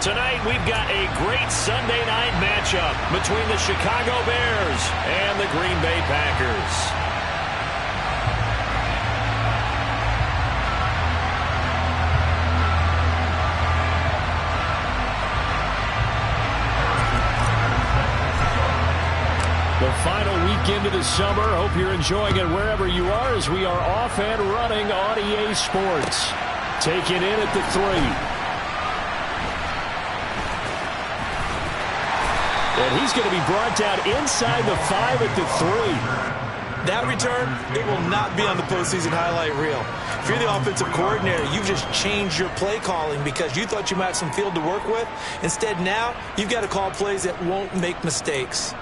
Tonight, we've got a great Sunday night matchup between the Chicago Bears and the Green Bay Packers. The final weekend of the summer. Hope you're enjoying it wherever you are as we are off and running on EA Sports. Take it in at the 3. And he's going to be brought down inside the 5 at the 3. That return, it will not be on the postseason highlight reel. If you're the offensive coordinator, you've just changed your play calling because you thought you might have some field to work with. Instead, now, you've got to call plays that won't make mistakes.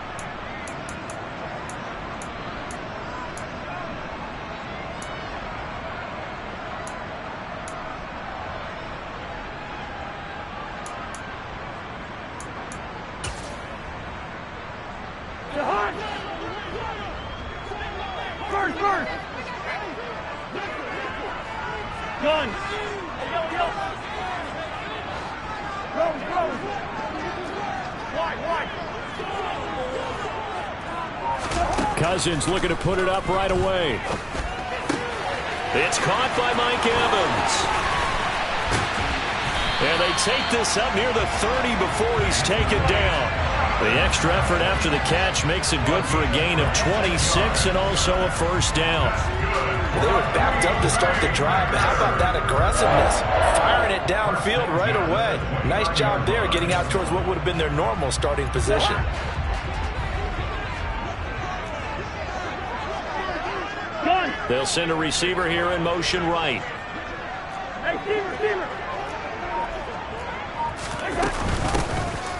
Cousins looking to put it up right away. It's caught by Mike Evans. And they take this up near the 30 before he's taken down. The extra effort after the catch makes it good for a gain of 26 and also a first down. They were backed up to start the drive, but how about that aggressiveness? Firing it downfield right away. Nice job there getting out towards what would have been their normal starting position. They'll send a receiver here in motion right.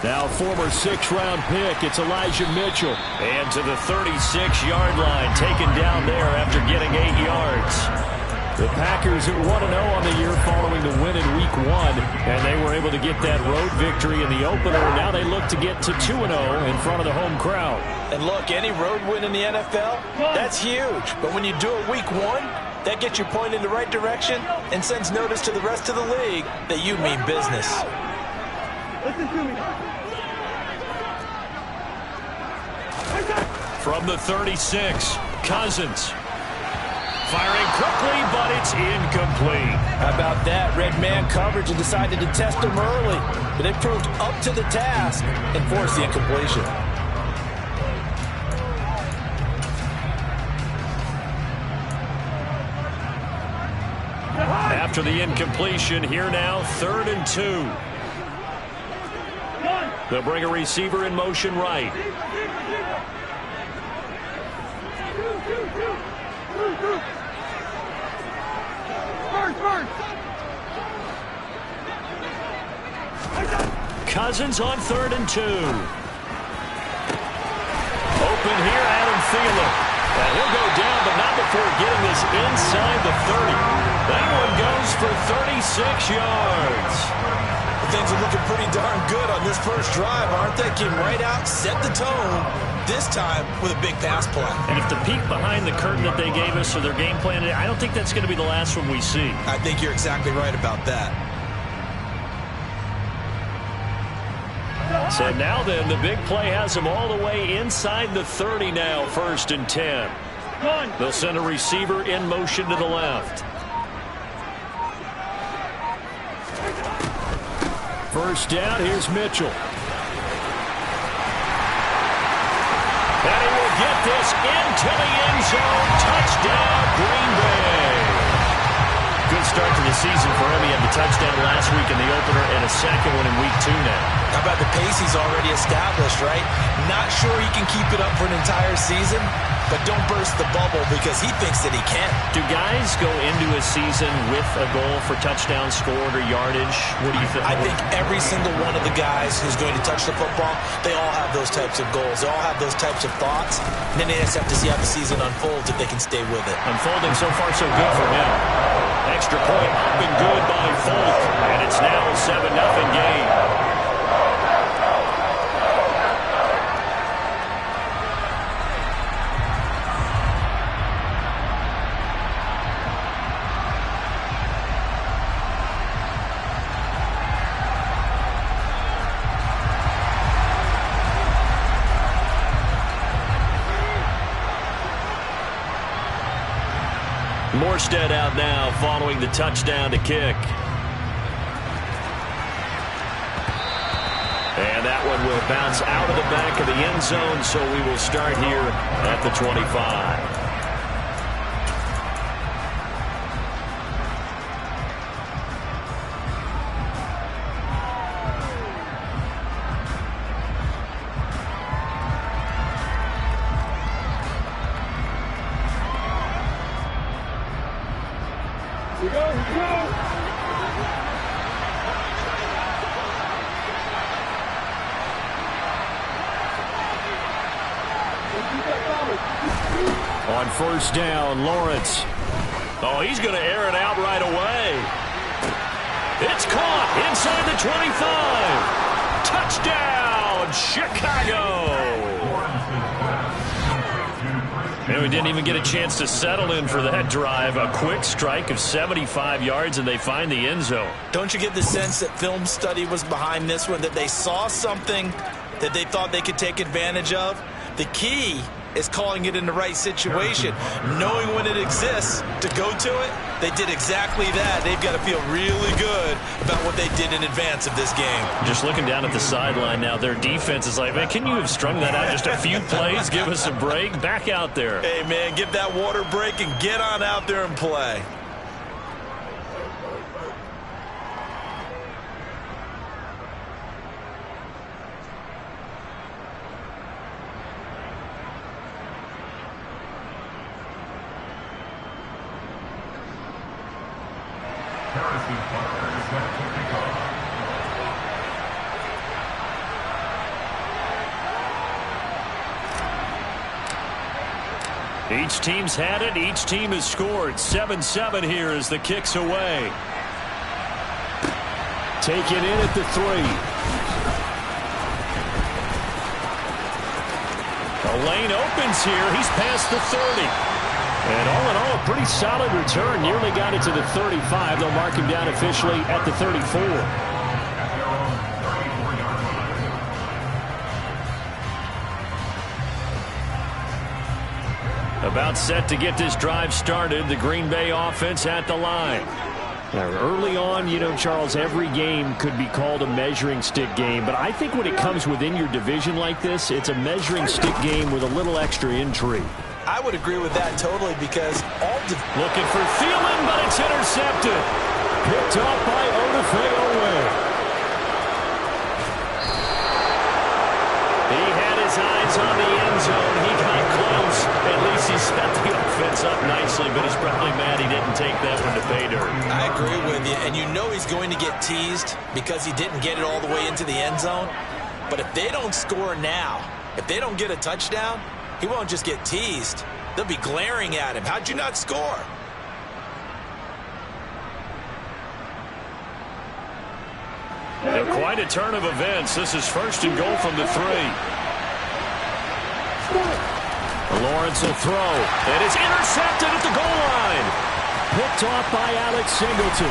Now former 6th-round pick, it's Elijah Mitchell. And to the 36-yard line, taken down there after getting 8 yards. The Packers at 1-0 on the year following the win in Week 1. And they were able to get that road victory in the opener. Now they look to get to 2-0 in front of the home crowd. And look, any road win in the NFL, that's huge. But when you do it Week 1, that gets you pointed in the right direction and sends notice to the rest of the league that you mean business. Listen to me. From the 36, Cousins. Firing quickly, but it's incomplete. How about that? Red man coverage and decided to test him early. But they proved up to the task and forced the incompletion. After the incompletion, here now, 3rd and 2. They'll bring a receiver in motion right. Cousins on 3rd and 2. Open here, Adam Thielen. And he'll go down, but not before getting this inside the 30. That one goes for 36 yards. Things are looking pretty darn good on this first drive, aren't they? Came right out, set the tone, this time with a big pass play. And if the peek behind the curtain that they gave us or their game plan, I don't think that's going to be the last one we see. I think you're exactly right about that. So now then, the big play has them all the way inside the 30 now, 1st and 10. They'll send a receiver in motion to the left. First down, here's Mitchell. And he will get this into the end zone. Touchdown, Green Bay. Good start to the season for him. He had the touchdown last week in the opener and a second one in Week 2 now. How about the pace he's already established, right? Not sure he can keep it up for an entire season, but don't burst the bubble because he thinks that he can. Do guys go into a season with a goal for touchdowns scored or yardage? What do you think? I think every single one of the guys who's going to touch the football, they all have those types of goals. They all have those types of thoughts. And then they just have to see how the season unfolds if they can stay with it. Unfolding so far so good for him. Extra point up and good by Folk. And it's now a 7-0 game. Morstead out now following the touchdown to kick. And that one will bounce out of the back of the end zone, so we will start here at the 25. On first down, Lawrence. Oh, he's going to air it out right away. It's caught inside the 25. Touchdown, Chicago. And we didn't even get a chance to settle in for that drive. A quick strike of 75 yards, and they find the end zone. Don't you get the sense that film study was behind this one, that they saw something that they thought they could take advantage of? The key is calling it in the right situation, knowing when it exists to go to it. They did exactly that. They've got to feel really good about what they did in advance of this game. Just looking down at the sideline now, their defense is like, man, can you have strung that out just a few plays? Give us a break. Back out there. Hey, man, give that water break and get on out there and play. Each team's had it. Each team has scored. 7-7 here as the kick's away. Take it in at the 3. The lane opens here. He's past the 30. And all in all, a pretty solid return. Nearly got it to the 35. They'll mark him down officially at the 34. About set to get this drive started. The Green Bay offense at the line. Now, early on, you know, Charles, every game could be called a measuring stick game. But I think when it comes within your division like this, it's a measuring stick game with a little extra intrigue. I would agree with that totally because looking for Thielen, but it's intercepted. Picked off by Odafe. He had his eyes on the end zone. He got close. At least he set the offense up nicely, but he's probably mad he didn't take that one to pay dirt. I agree with you, and you know he's going to get teased because he didn't get it all the way into the end zone. But if they don't score now, if they don't get a touchdown, he won't just get teased. They'll be glaring at him. How'd you not score? And quite a turn of events. This is first and goal from the 3. Lawrence will throw. It is intercepted at the goal line. Picked off by Alex Singleton.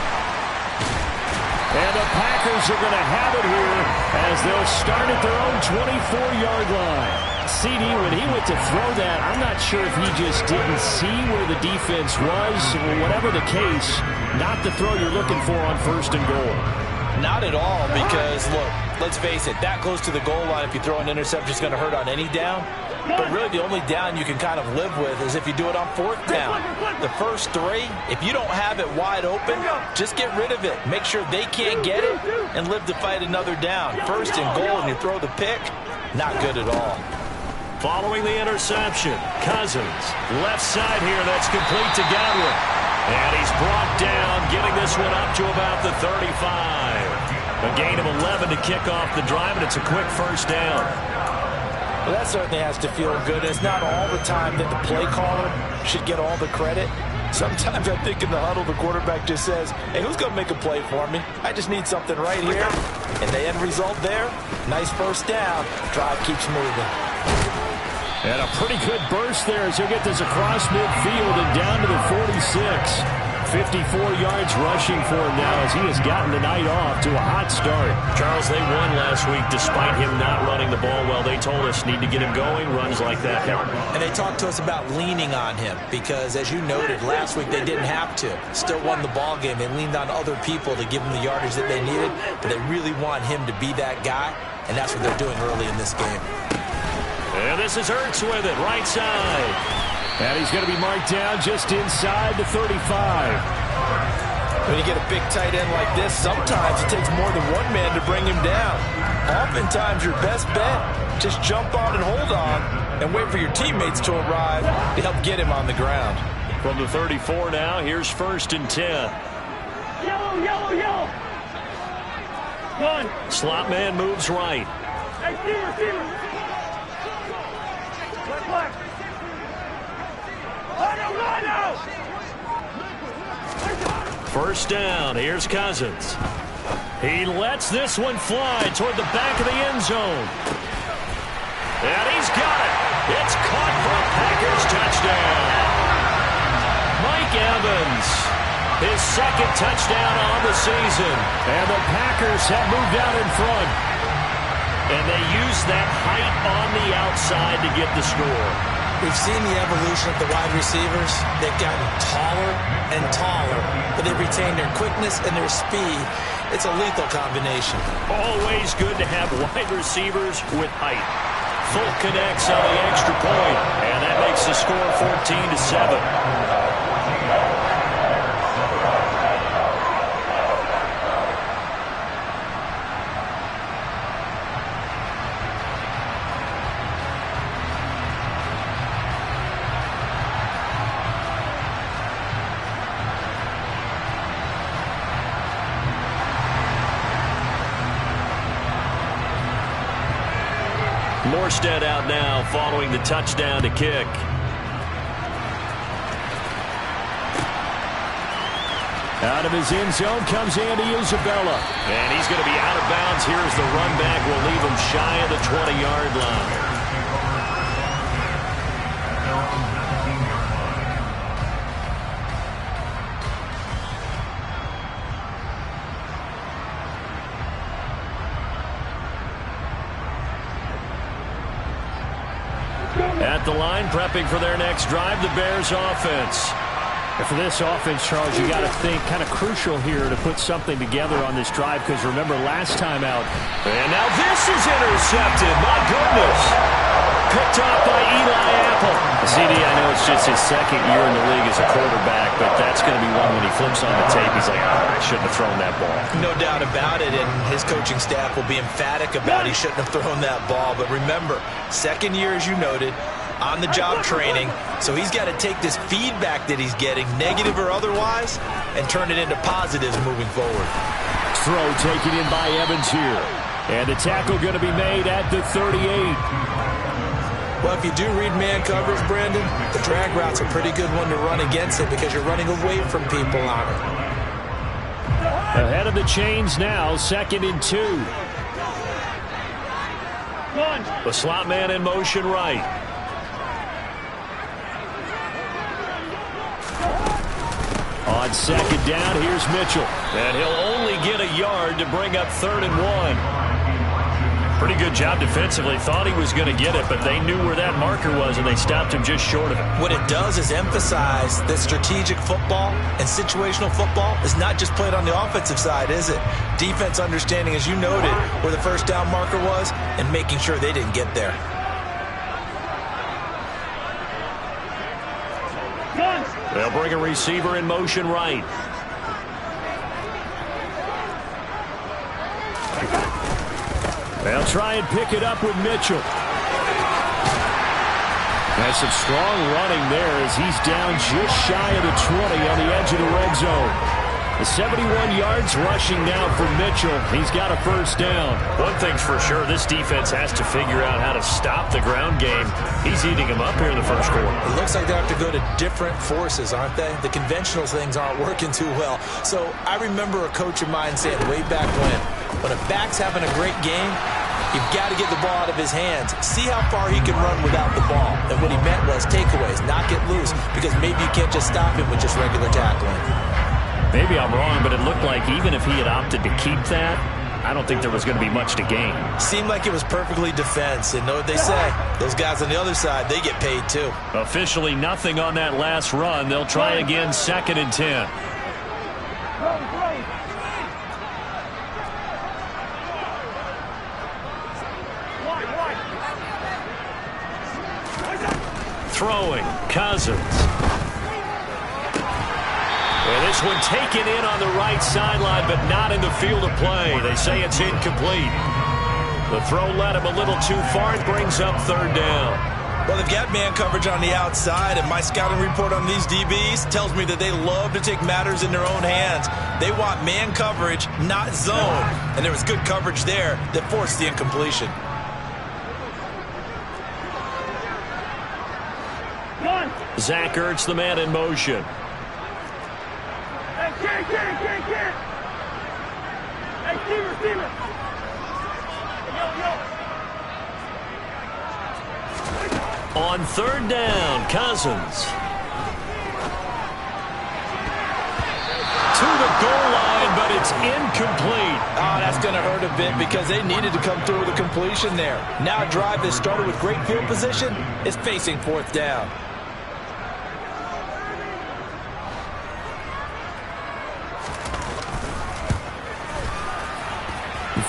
And the Packers are going to have it here as they'll start at their own 24-yard line. CD, when he went to throw that, I'm not sure if he just didn't see where the defense was. Whatever the case, not the throw you're looking for on first and goal. Not at all, because, look, let's face it, that close to the goal line, if you throw an interception, it's going to hurt on any down. But really, the only down you can kind of live with is if you do it on 4th down. The first 3, if you don't have it wide open, just get rid of it. Make sure they can't get it and live to fight another down. First and goal, and you throw the pick, not good at all. Following the interception, Cousins, left side here, that's complete to Godwin. And he's brought down, getting this one up to about the 35. A gain of 11 to kick off the drive, and it's a quick first down. Well, that certainly has to feel good. It's not all the time that the play caller should get all the credit. Sometimes I think in the huddle, the quarterback just says, hey, who's going to make a play for me? I just need something right here. And the end result there, nice first down. Drive keeps moving. And a pretty good burst there as he'll get this across midfield and down to the 46. 54 yards rushing for him now as he has gotten the night off to a hot start. Charles, they won last week despite him not running the ball well. They told us need to get him going. Runs like that help. And they talked to us about leaning on him because, as you noted, last week they didn't have to. Still won the ball game. They leaned on other people to give them the yardage that they needed, but they really want him to be that guy, and that's what they're doing early in this game. And this is Ertz with it, right side. And he's going to be marked down just inside the 35. When you get a big tight end like this, sometimes it takes more than one man to bring him down. Oftentimes, your best bet, just jump on and hold on and wait for your teammates to arrive to help get him on the ground. From the 34 now, here's 1st and 10. Yellow, yellow, yellow. One. Slot man moves right. Hey, receiver. Black. First down. Here's Cousins. He lets this one fly toward the back of the end zone. And he's got it. It's caught for a Packers touchdown. Mike Evans, his 2nd touchdown on the season. And the Packers have moved out in front. And they use that height on the outside to get the score. We've seen the evolution of the wide receivers. They've gotten taller and taller, but they've retained their quickness and their speed. It's a lethal combination. Always good to have wide receivers with height. Full connects on the extra point, and that makes the score 14-7. Morstead out now following the touchdown to kick. Out of his end zone comes Andy Isabella. And he's going to be out of bounds here as the run back will leave him shy of the 20-yard line. At the line, prepping for their next drive, the Bears offense. And for this offense, Charles, you got to think kind of crucial here to put something together on this drive because remember last time out. And now this is intercepted. My goodness. Picked off by Eli Apple. CD, I know it's just his 2nd year in the league as a quarterback, but that's going to be one when he flips on the tape. He's like, oh, I shouldn't have thrown that ball. No doubt about it, and his coaching staff will be emphatic about he shouldn't have thrown that ball. But remember, 2nd year, as you noted, on-the-job training, so he's got to take this feedback that he's getting, negative or otherwise, and turn it into positives moving forward. Throw taken in by Evans here. And the tackle going to be made at the 38. Well, if you do read man coverage, Brandon, the drag route's a pretty good one to run against it because you're running away from people on it. Ahead of the chains now, 2nd and 2. The slot man in motion right. On 2nd down, here's Mitchell. And he'll only get a yard to bring up 3rd and 1. Pretty good job defensively. Thought he was going to get it, but they knew where that marker was, and they stopped him just short of it. What it does is emphasize that strategic football and situational football is not just played on the offensive side, is it? Defense understanding, as you noted, where the 1st down marker was and making sure they didn't get there. They'll bring a receiver in motion right. They'll try and pick it up with Mitchell. Has some strong running there as he's down just shy of the 20 on the edge of the red zone. The 71 yards rushing now for Mitchell. He's got a 1st down. One thing's for sure, this defense has to figure out how to stop the ground game. He's eating them up here in the 1st quarter. It looks like they have to go to different forces, aren't they? The conventional things aren't working too well. So I remember a coach of mine saying way back when a back's having a great game, you've got to get the ball out of his hands. See how far he can run without the ball. And what he meant was takeaways, not get loose, because maybe you can't just stop him with just regular tackling. Maybe I'm wrong, but it looked like even if he had opted to keep that, I don't think there was going to be much to gain. Seemed like it was perfectly defense. And know what they say? Those guys on the other side, they get paid too. Officially nothing on that last run. They'll try again, 2nd and 10. Throwing, Cousins. And this one taken in on the right sideline, but not in the field of play. They say it's incomplete. The throw led him a little too far. It brings up 3rd down. Well, they've got man coverage on the outside, and my scouting report on these DBs tells me that they love to take matters in their own hands. They want man coverage, not zone. And there was good coverage there that forced the incompletion. Zach Ertz, the man in motion. Hey, kid. Hey, receiver. Yo. On 3rd down, Cousins. To the goal line, but it's incomplete. Oh, that's going to hurt a bit because they needed to come through with a completion there. Now a drive that started with great field position is facing 4th down.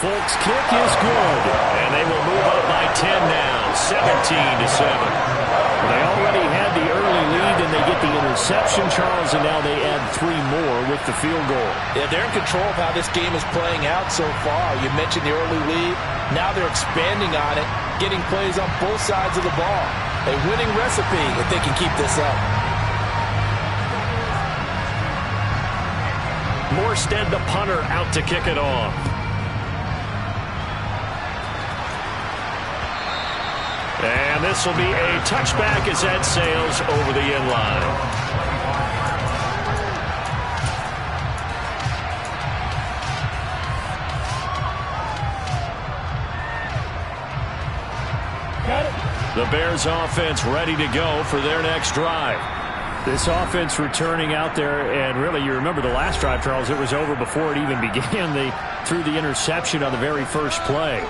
Folks' kick is good, and they will move up by 10 now, 17-7. They already had the early lead, and they get the interception, Charles, and now they add 3 more with the field goal. Yeah, they're in control of how this game is playing out so far. You mentioned the early lead. Now they're expanding on it, getting plays on both sides of the ball. A winning recipe if they can keep this up. Morstead, the punter, out to kick it off. And this will be a touchback as that sails over the end line. Got it. The Bears offense ready to go for their next drive. This offense returning out there, and really, you remember the last drive, Charles, it was over before it even began. They threw the interception on the very first play.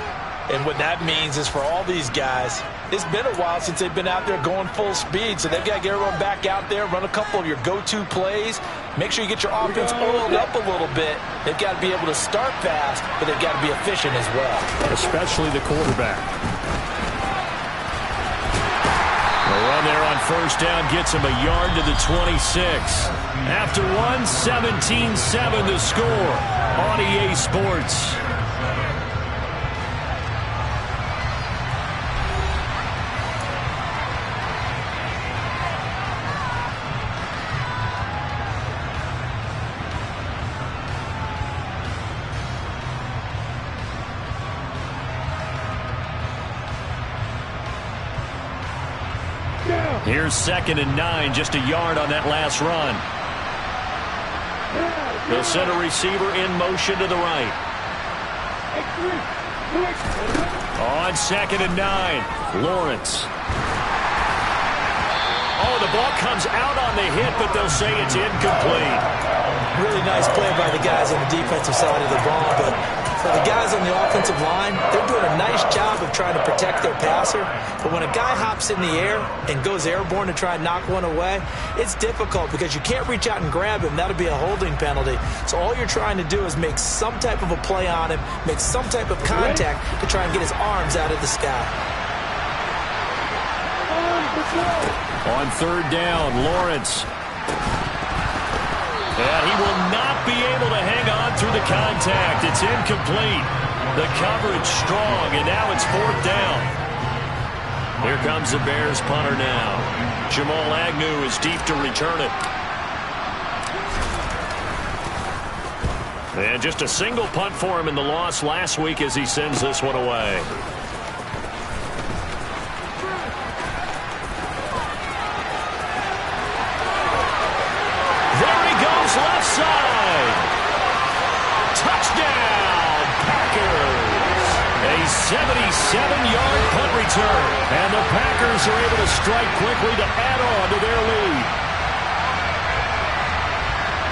And what that means is for all these guys, it's been a while since they've been out there going full speed, so they've got to get everyone back out there, run a couple of your go-to plays, make sure you get your offense oiled up a little bit. They've got to be able to start fast, but they've got to be efficient as well. Especially the quarterback. The run there on 1st down gets him a yard to the 26. After one, 17-7 the score on EA Sports. Here's 2nd and 9, just a yard on that last run. They'll send a receiver in motion to the right. On 2nd and 9, Lawrence. Oh, the ball comes out on the hit, but they'll say it's incomplete. Really nice play by the guys on the defensive side of the ball, but for the guys on the offensive line, they're doing a nice job of trying to protect their passer. But when a guy hops in the air and goes airborne to try and knock one away, it's difficult because you can't reach out and grab him. That'll be a holding penalty. So all you're trying to do is make some type of a play on him, make some type of contact to try and get his arms out of the sky. On 3rd down, Lawrence. And he will not be able to hang on through the contact. It's incomplete. The coverage strong, and now it's 4th down. Here comes the Bears punter now. Jamal Agnew is deep to return it. And just a single punt for him in the loss last week as he sends this one away. Left side. Touchdown, Packers. A 77-yard punt return. And the Packers are able to strike quickly to add on to their lead.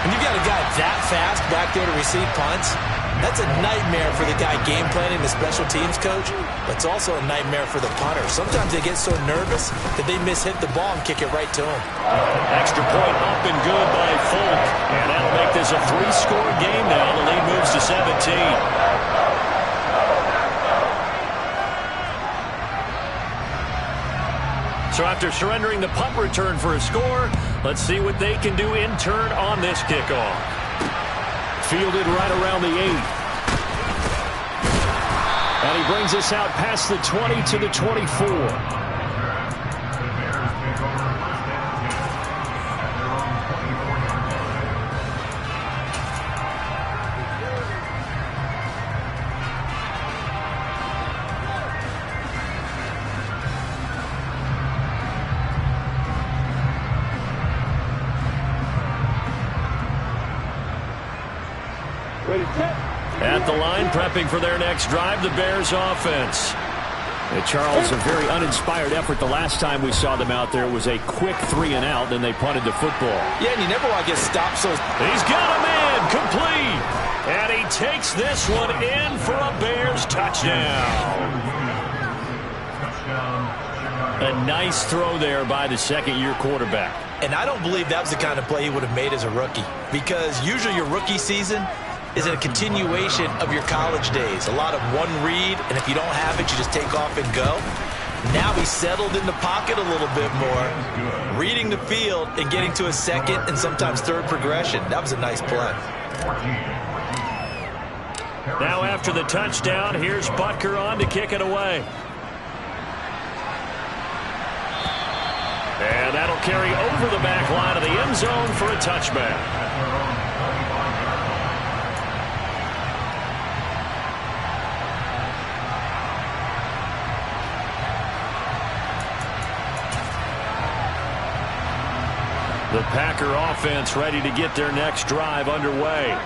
When you got a guy that fast back there to receive punts, that's a nightmare for the guy game planning, the special teams coach, but it's also a nightmare for the punter. Sometimes they get so nervous that they mishit the ball and kick it right to him. Extra point up and good by Folk. And that'll make this a 3-score game now. The lead moves to 17. So after surrendering the punt return for a score, let's see what they can do in turn on this kickoff. Fielded right around the 8. And he brings us out past the 20 to the 24. At the line, prepping for their next drive, the Bears offense. Charles, a very uninspired effort the last time we saw them out there. It was a quick 3-and-out, then they punted the football. Yeah, and you never want to get stopped. So he's got a man, complete. And he takes this one in for a Bears touchdown. A nice throw there by the second-year quarterback. And I don't believe that was the kind of play he would have made as a rookie, because usually your rookie season is a continuation of your college days. A lot of one read, and if you don't have it, you just take off and go. Now he's settled in the pocket a little bit more, reading the field and getting to a second and sometimes third progression. That was a nice play. Now after the touchdown, here's Butker on to kick it away. And that'll carry over the back line of the end zone for a touchback. The Packer offense ready to get their next drive underway.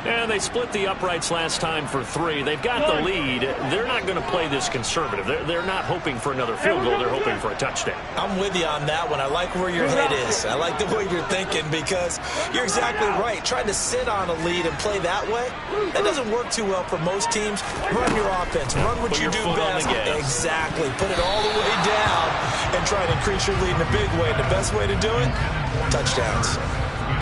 And they split the uprights last time for 3. They've got the lead. They're not going to play this conservative. They're not hoping for another field goal. They're hoping for a touchdown. I'm with you on that one. I like where your head is. I like the way you're thinking, because you're exactly right. Trying to sit on a lead and play that way, that doesn't work too well for most teams. Run your offense. Run what you do best. Exactly. Put it all the way down and try to increase your lead in a big way. And the best way to do it, touchdowns.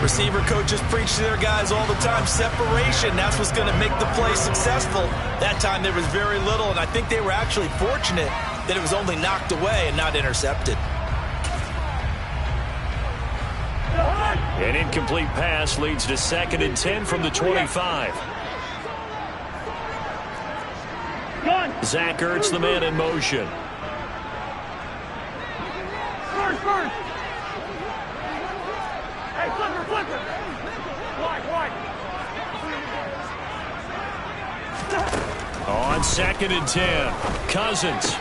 Receiver coaches preach to their guys all the time. Separation, that's what's going to make the play successful. That time there was very little, and I think they were actually fortunate that it was only knocked away and not intercepted. An incomplete pass leads to 2nd and 10 from the 25. Zach Ertz, the man in motion. First. Hey, flipper. Wide. On 2nd and 10, Cousins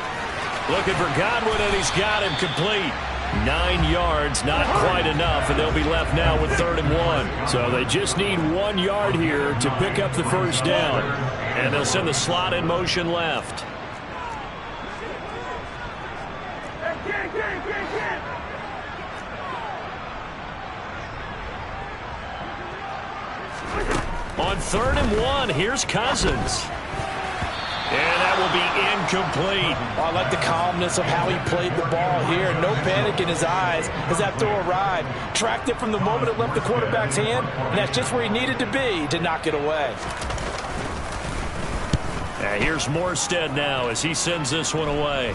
looking for Godwin, and he's got him complete. 9 yards, not quite enough, and they'll be left now with 3rd and 1. So they just need 1 yard here to pick up the first down. And they'll send the slot in motion left. On 3rd and 1, here's Cousins. And that will be incomplete. I like the calmness of how he played the ball here. No panic in his eyes as that throw arrived. Tracked it from the moment it left the quarterback's hand, and that's just where he needed to be to knock it away. And here's Morstead now as he sends this one away.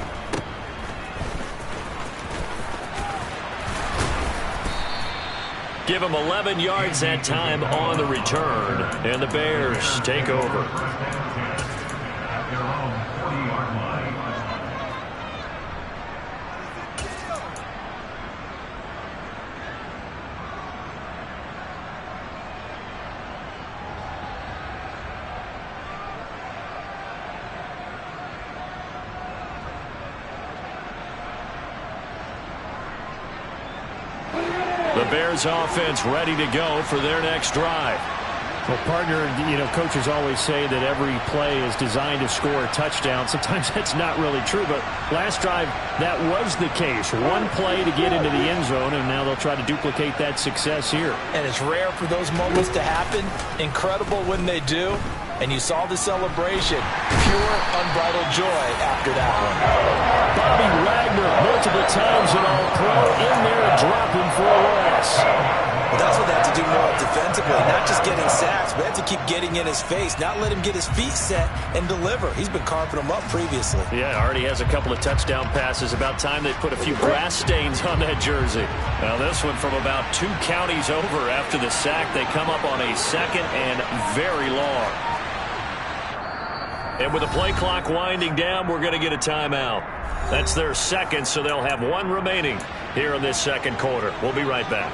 Give him 11 yards that time on the return, and the Bears take over. The Bears offense ready to go for their next drive. Well, partner, coaches always say that every play is designed to score a touchdown. Sometimes that's not really true, but last drive, that was the case. One play to get into the end zone, and now they'll try to duplicate that success here. And it's rare for those moments to happen. Incredible when they do. And you saw the celebration. Pure, unbridled joy after that one. Bobby Wagner, multiple times an All-Pro, in there dropping for a loss. Well, that's what they have to do more defensively, not just getting sacks, but they have to keep getting in his face, not let him get his feet set and deliver. He's been carving them up previously. Yeah, already has a couple of touchdown passes. About time they put a few grass stains on that jersey. Now this one from about 2 counties over after the sack. They come up on a second and very long. And with the play clock winding down, we're going to get a timeout. That's their second, so they'll have 1 remaining here in this second quarter. We'll be right back.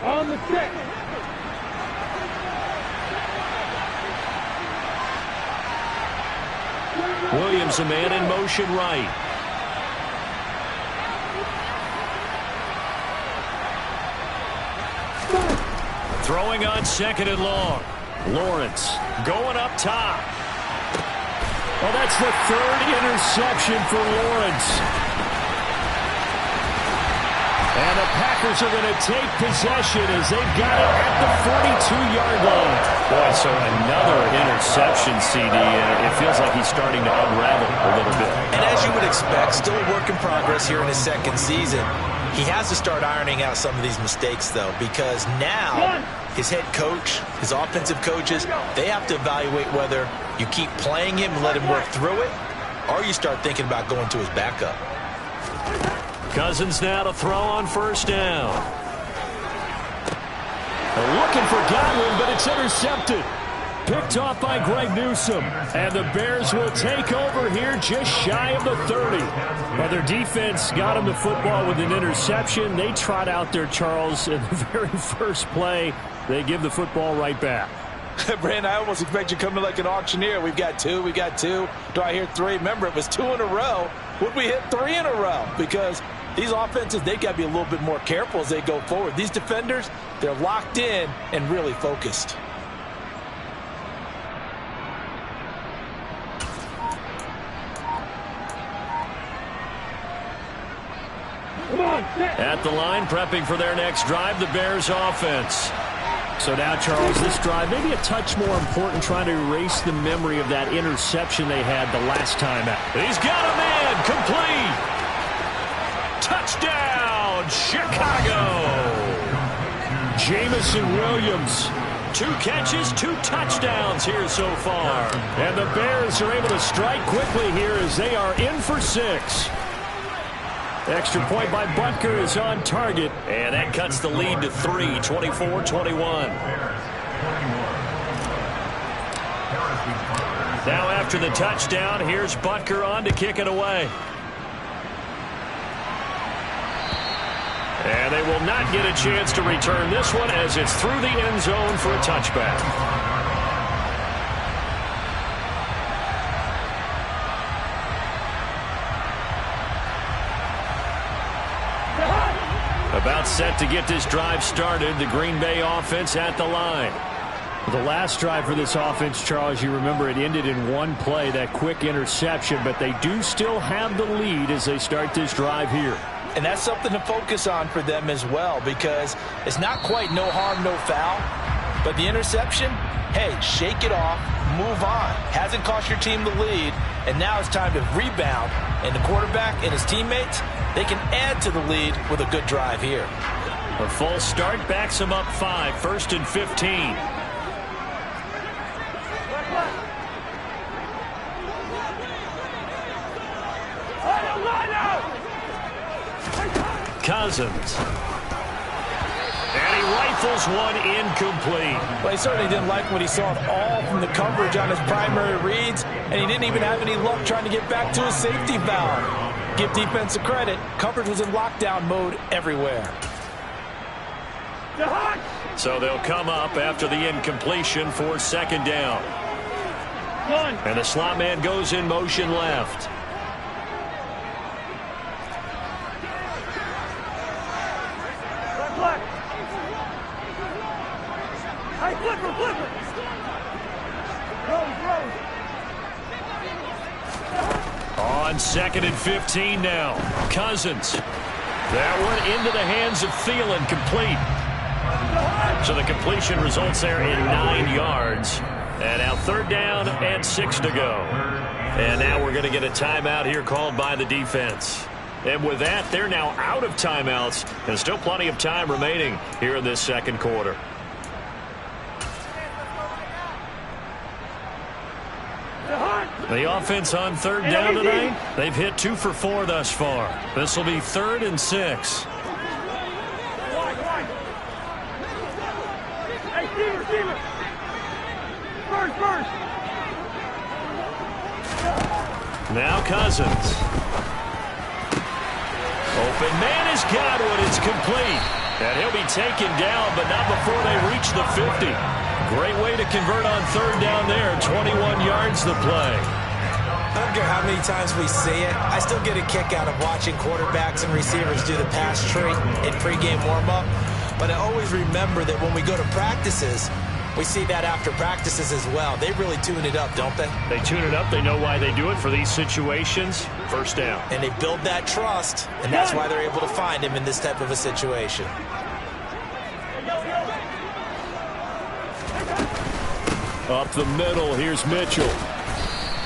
On the kick. Williams, a man in motion right. Throwing on second and long. Lawrence going up top. Well, that's the 3rd interception for Lawrence. And the Packers are going to take possession as they've got it at the 42-yard line. Boy, so another interception, CD. It feels like he's starting to unravel a little bit. And as you would expect, still a work in progress here in his second season. He has to start ironing out some of these mistakes, though, because now his head coach, his offensive coaches, they have to evaluate whether you keep playing him and let him work through it, or you start thinking about going to his backup. Cousins now to throw on first down. Looking for Godwin, but it's intercepted. Picked off by Greg Newsome. And the Bears will take over here just shy of the 30. Well, their defense got them the football with an interception. They trot out there, Charles, in the very first play. They give the football right back. Brandon, I almost expect you to come in like an auctioneer. We've got 2, we got 2. Do I hear 3? Remember, it was 2 in a row. Would we hit 3 in a row? Because these offenses, they got to be a little bit more careful as they go forward. These defenders, they're locked in and really focused. At the line, prepping for their next drive, the Bears offense. So now, Charles, this drive maybe a touch more important, trying to erase the memory of that interception they had the last time out. He's got a man, complete. Touchdown, Chicago. Jamison Williams. 2 catches, 2 touchdowns here so far. And the Bears are able to strike quickly here as they are in for 6. Extra point by Butker is on target. And that cuts the lead to 3, 24-21. Now after the touchdown, here's Butker on to kick it away. And they will not get a chance to return this one as it's through the end zone for a touchback. About set to get this drive started. The Green Bay offense at the line. The last drive for this offense, Charles, you remember it ended in 1 play, that quick interception, but they do still have the lead as they start this drive here. And that's something to focus on for them as well, because it's not quite no harm, no foul, but the interception, hey, shake it off, move on. Hasn't cost your team the lead, and now it's time to rebound, and the quarterback and his teammates, they can add to the lead with a good drive here. A full start backs them up 5, 1st and 15. Cousins. And he rifles one incomplete. Well, he certainly didn't like what he saw at all from the coverage on his primary reads, and he didn't even have any luck trying to get back to his safety valve. Give defense a credit. Coverage was in lockdown mode everywhere. So they'll come up after the incompletion for 2nd down. And the slot man goes in motion left. On 2nd and 15 now. Cousins. That one into the hands of Thielen, complete. So the completion results there in 9 yards. And now 3rd down and 6 to go. And now we're going to get a timeout here called by the defense. And with that, they're now out of timeouts. And still plenty of time remaining here in this 2nd quarter. The offense on 3rd down tonight, they've hit 2 for 4 thus far. This will be 3rd and 6. Now Cousins. Open man is Godwin. It's complete. And he'll be taken down, but not before they reach the 50. Great way to convert on 3rd down there. 21 yards to play. I don't care how many times we see it. I still get a kick out of watching quarterbacks and receivers do the pass tree in pregame warm-up. But I always remember that when we go to practices, we see that after practices as well. They really tune it up, don't they? They tune it up. They know why they do it for these situations. 1st down. And they build that trust, and that's why they're able to find him in this type of a situation. Up the middle, here's Mitchell.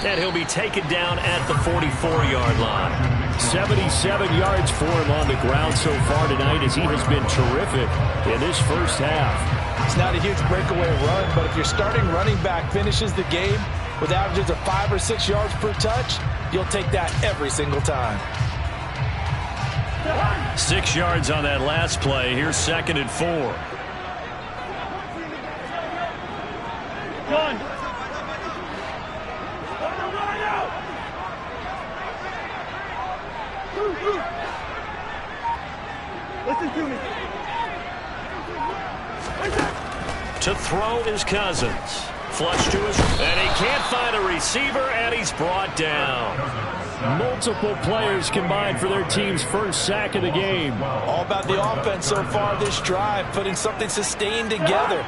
And he'll be taken down at the 44-yard line. 77 yards for him on the ground so far tonight as he has been terrific in this 1st half. It's not a huge breakaway run, but if your starting running back finishes the game with averages of 5 or 6 yards per touch, you'll take that every single time. 6 yards on that last play. Here's 2nd and 4. Done. Listen to me. To throw is Cousins. Flush to his, and he can't find a receiver, and he's brought down. Multiple players combined for their team's 1st sack of the game. All about the offense so far this drive, putting something sustained together.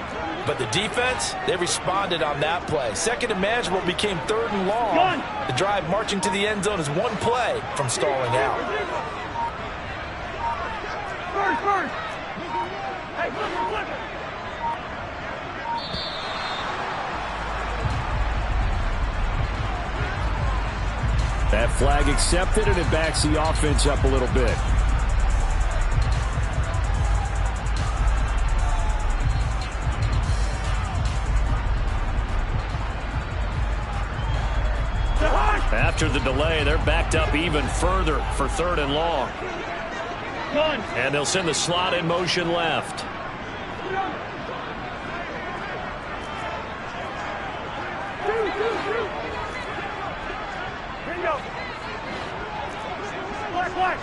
But the defense, they responded on that play. 2nd and manageable became 3rd and long. The drive marching to the end zone is one play from stalling out. First. Hey, flip it. That flag accepted, and it backs the offense up a little bit. After the delay, they're backed up even further for 3rd and long. And they'll send the slot in motion left. Black.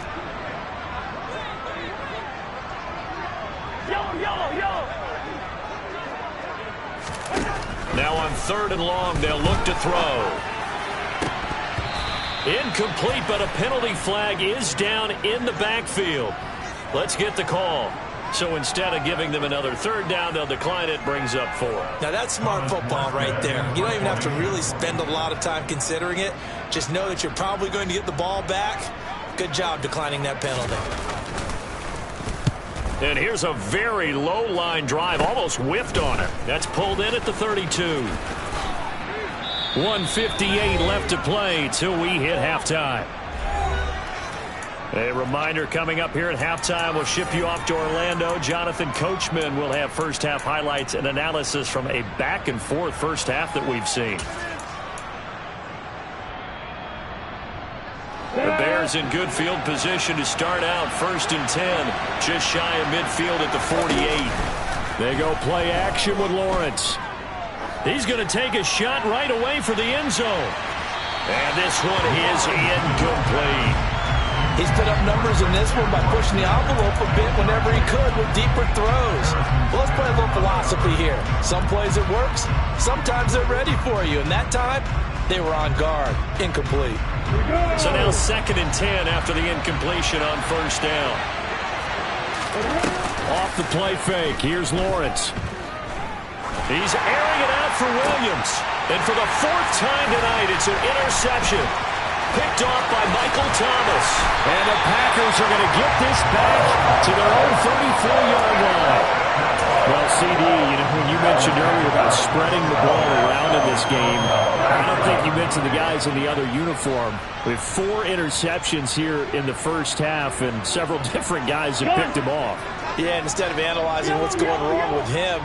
Yellow. Now on 3rd and long, they'll look to throw. Incomplete, but a penalty flag is down in the backfield. Let's get the call. So instead of giving them another 3rd down, they'll decline it, brings up 4. Now that's smart football right there. You don't even have to really spend a lot of time considering it. Just know that you're probably going to get the ball back. Good job declining that penalty. And here's a very low line drive, almost whiffed on it. That's pulled in at the 32. 1:58 left to play till we hit halftime. A reminder coming up here at halftime, we'll ship you off to Orlando. Jonathan Coachman will have 1st half highlights and analysis from a back-and-forth 1st half that we've seen. The Bears in good field position to start out 1st and 10, just shy of midfield at the 48. They go play action with Lawrence. He's going to take a shot right away for the end zone. And this one is incomplete. He's put up numbers in this one by pushing the envelope a bit whenever he could with deeper throws. Well, let's play a little philosophy here. Some plays it works. Sometimes they're ready for you. And that time, they were on guard. Incomplete. So now 2nd and 10 after the incompletion on 1st down. Off the play fake. Here's Lawrence. He's airing it out for Williams. And for the 4th time tonight, it's an interception. Picked off by Michael Thomas. And the Packers are going to get this back to their own 34-yard line. Well, CD, when you mentioned earlier about spreading the ball around in this game, I don't think you mentioned the guys in the other uniform. We have 4 interceptions here in the first half, and several different guys have picked him off. Yeah, instead of analyzing what's going wrong with him,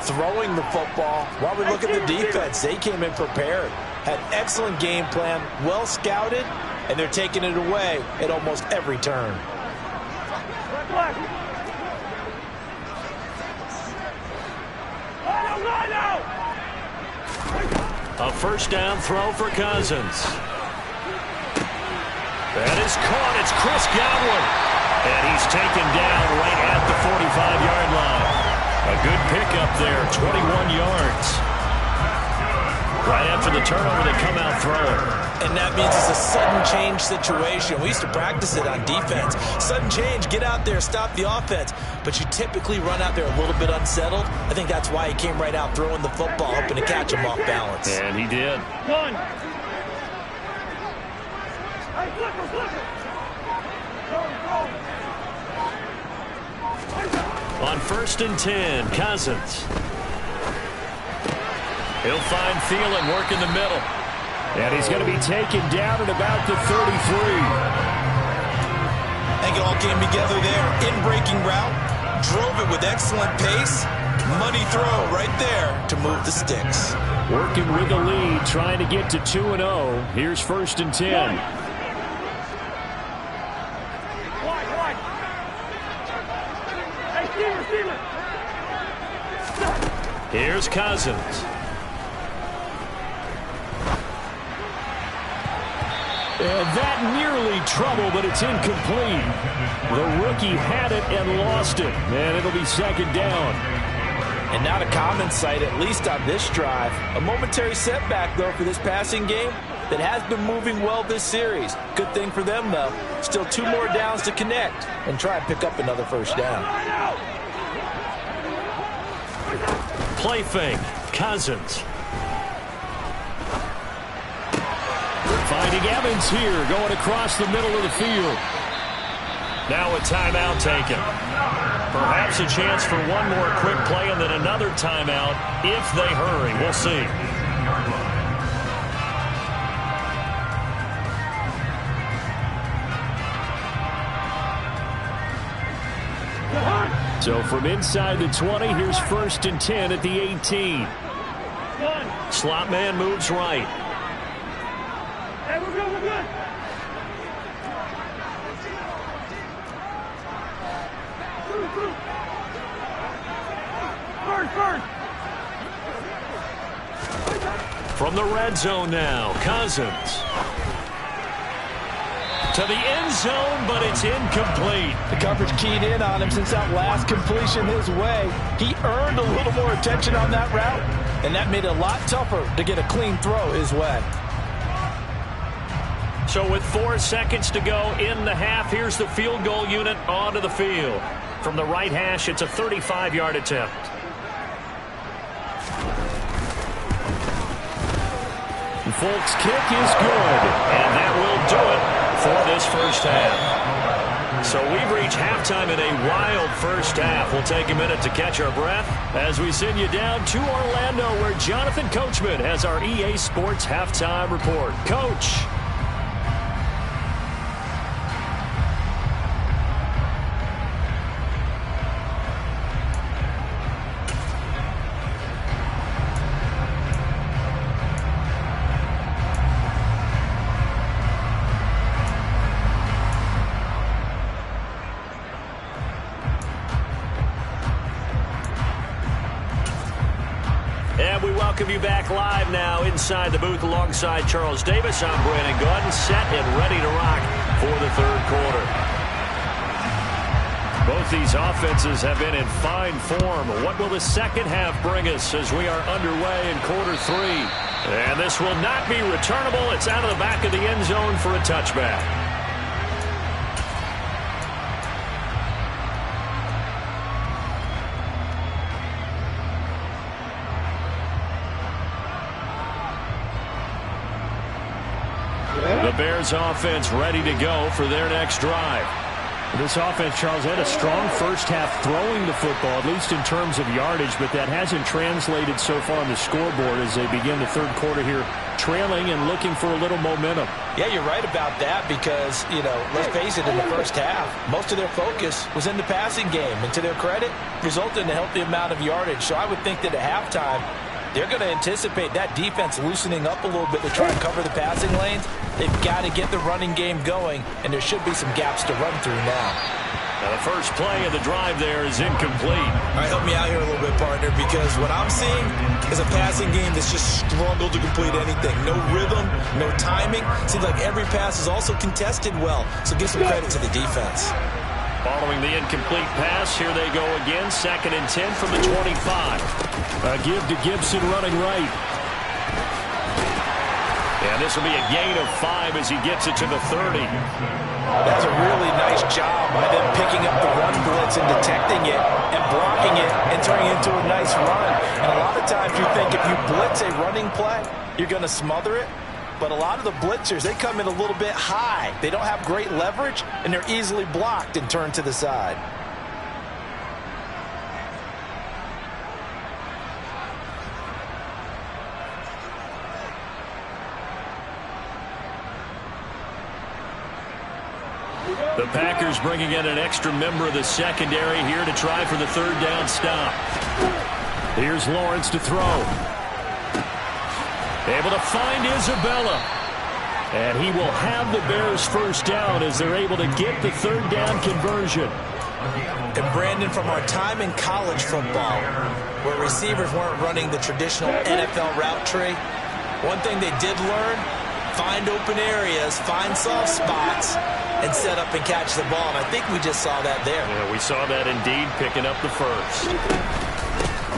throwing the football, while we look at the defense, they came in prepared. Had excellent game plan, well scouted, and they're taking it away at almost every turn. A 1st down throw for Cousins. That is caught. It's Chris Godwin. And he's taken down right at the 45-yard line. A good pickup there, 21 yards. Right after the turnover, they come out throwing. And that means it's a sudden change situation. We used to practice it on defense. Sudden change, get out there, stop the offense. But you typically run out there a little bit unsettled. I think that's why he came right out throwing the football, hoping to catch him off balance. And he did. One. Hey, flip it. On 1st and 10, Cousins. He'll find Thielen working the middle. And he's going to be taken down at about the 33. I think it all came together there. In-breaking route, drove it with excellent pace. Money throw right there to move the sticks. Working with the lead, trying to get to 2-0. Here's 1st and 10. Here's Cousins. And that nearly trouble, but it's incomplete. The rookie had it and lost it. And it'll be 2nd down. And not a common sight, at least on this drive. A momentary setback, though, for this passing game that has been moving well this series. Good thing for them, though. Still 2 more downs to connect and try and pick up another 1st down. Play fake. Cousins. Finding Evans here, going across the middle of the field. Now a timeout taken. Perhaps a chance for one more quick play and then another timeout if they hurry. We'll see. So from inside the 20, here's 1st and 10 at the 18. Slot man moves right. Hey, we're good, we're good. First. From the red zone now, Cousins. To the end zone, but it's incomplete. The coverage keyed in on him since that last completion his way. He earned a little more attention on that route, and that made it a lot tougher to get a clean throw his way. So with 4 seconds to go in the half, here's the field goal unit onto the field. From the right hash, it's a 35-yard attempt. The Folks' kick is good. And that will do it for this first half. So we've reached halftime in a wild first half. We'll take a minute to catch our breath as we send you down to Orlando, where Jonathan Coachman has our EA Sports halftime report. Coach. And we welcome you back live now inside the booth alongside Charles Davis. I'm Brandon Gaudin, set and ready to rock for the third quarter. Both these offenses have been in fine form. What will the second half bring us as we are underway in quarter three? And this will not be returnable. It's out of the back of the end zone for a touchback. The Bears offense ready to go for their next drive. This offense, Charles, had a strong first half throwing the football, at least in terms of yardage, but that hasn't translated so far on the scoreboard as they begin the third quarter here, trailing and looking for a little momentum. Yeah, you're right about that because, let's face it, in the first half, most of their focus was in the passing game. And to their credit, resulted in a healthy amount of yardage. So I would think that at halftime, they're going to anticipate that defense loosening up a little bit to try and cover the passing lanes. They've got to get the running game going, and there should be some gaps to run through now. Now the first play of the drive there is incomplete. All right, help me out here a little bit, partner, because what I'm seeing is a passing game that's just struggled to complete anything. No rhythm, no timing. Seems like every pass is also contested well, so give some credit to the defense. Following the incomplete pass, here they go again. 2nd and 10 from the 25. A give to Gibson running right. And this will be a gain of 5 as he gets it to the 30. That's a really nice job by them picking up the run blitz and detecting it and blocking it and turning it into a nice run. And a lot of times you think if you blitz a running play, you're going to smother it. But a lot of the blitzers, they come in a little bit high. They don't have great leverage, and they're easily blocked and turned to the side. The Packers bringing in an extra member of the secondary here to try for the third down stop. Here's Lawrence to throw. Able to find Isabella. And he will have the Bears first down as they're able to get the third down conversion. And Brandon, from our time in college football, where receivers weren't running the traditional NFL route tree, one thing they did learn, find open areas, find soft spots, and set up and catch the ball. And I think we just saw that there. Yeah, we saw that indeed, picking up the first.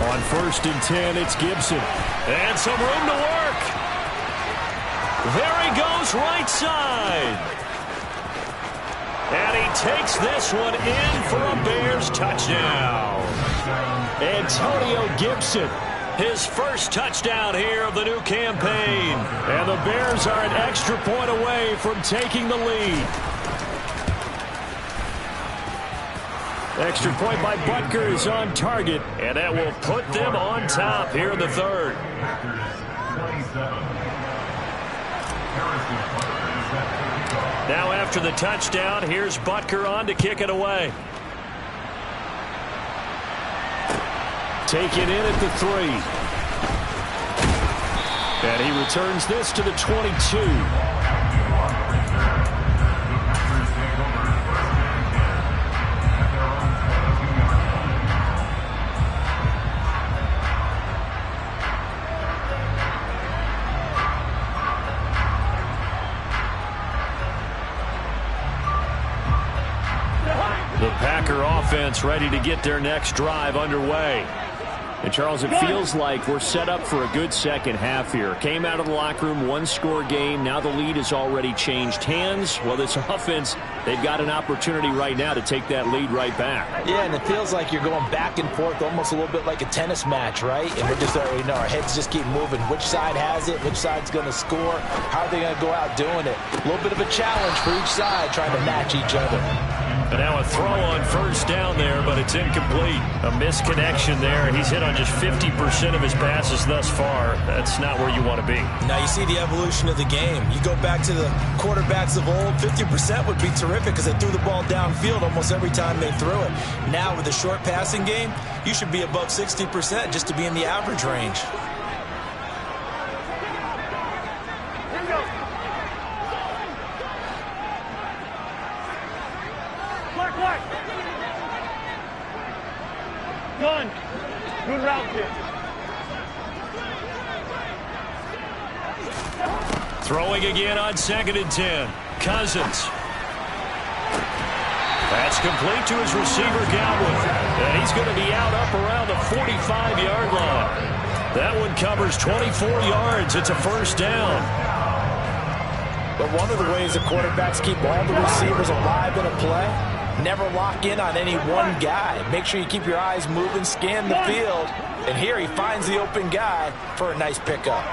On 1st and 10, it's Gibson. And some room to work. There he goes, right side. And he takes this one in for a Bears touchdown. Antonio Gibson. His first touchdown here of the new campaign. And the Bears are an extra point away from taking the lead. Extra point by Butker is on target. And that will put them on top here in the third. Now after the touchdown, here's Butker on to kick it away. Taken in at the 3. And he returns this to the 22. The Packer offense ready to get their next drive underway. And, Charles, it feels like we're set up for a good second half here. Came out of the locker room, one-score game. Now the lead has already changed hands. Well, this offense, they've got an opportunity right now to take that lead right back. Yeah, and it feels like you're going back and forth almost a little bit like a tennis match, right? And we're just already know our heads just keep moving. Which side has it? Which side's going to score? How are they going to go out doing it? A little bit of a challenge for each side trying to match each other. And now a throw on first down there, but it's incomplete. A misconnection there. He's hit on just 50% of his passes thus far. That's not where you want to be. Now you see the evolution of the game. You go back to the quarterbacks of old, 50% would be terrific because they threw the ball downfield almost every time they threw it. Now with a short passing game, you should be above 60% just to be in the average range. Gun. Good route here. Throwing again on 2nd and 10. Cousins. That's complete to his receiver, Godwin. And he's going to be out up around the 45-yard line. That one covers 24 yards. It's a first down. But one of the ways the quarterbacks keep all the receivers alive in a play, never lock in on any one guy. Make sure you keep your eyes moving, scan the field. And here he finds the open guy for a nice pickup.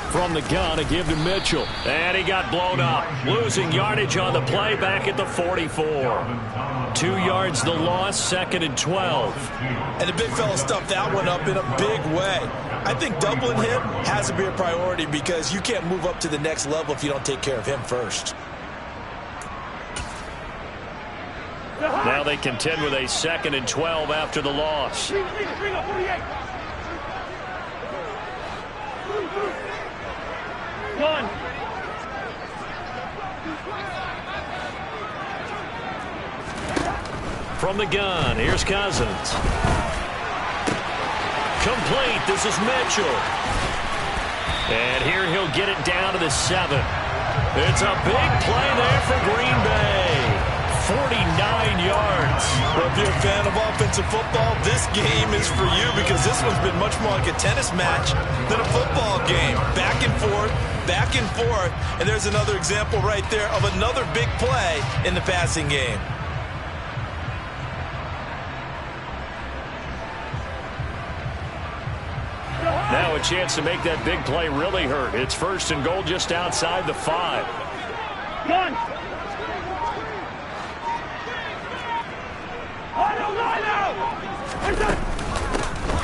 From the gun, a give to Mitchell. And he got blown up. Losing yardage on the play back at the 44. 2 yards the loss, 2nd and 12. And the big fella stuffed that one up in a big way. I think doubling him has to be a priority because you can't move up to the next level if you don't take care of him first. Now they contend with a 2nd and 12 after the loss. One. From the gun, here's Cousins. Complete. This is Mitchell. And here he'll get it down to the 7. It's a big play there for Green Bay. 49 yards. Well, if you're a fan of offensive football, this game is for you because this one's been much more like a tennis match than a football game. Back and forth, and there's another example right there of another big play in the passing game. Now a chance to make that big play really hurt. It's 1st and goal just outside the 5. One.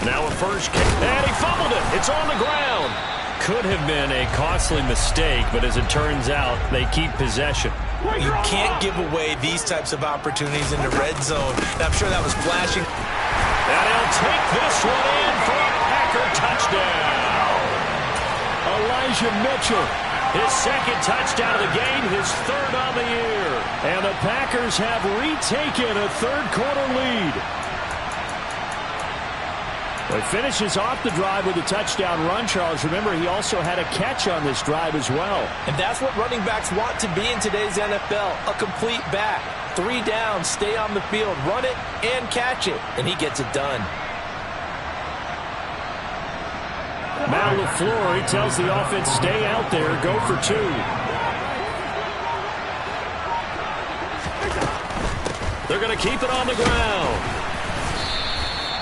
Now a first kick, and he fumbled it. It's on the ground. Could have been a costly mistake, but as it turns out, they keep possession. You can't give away these types of opportunities in the red zone. I'm sure that was flashing. And he'll take this one in for a Packer touchdown. Elijah Mitchell. His 2nd touchdown of the game, his 3rd on the year. And the Packers have retaken a 3rd-quarter lead. Well, he finishes off the drive with a touchdown run, Charles. Remember, he also had a catch on this drive as well. And that's what running backs want to be in today's NFL, a complete back. 3 down, stay on the field, run it, and catch it. And he gets it done. Matt LaFleur, he tells the offense, stay out there, go for 2. They're going to keep it on the ground.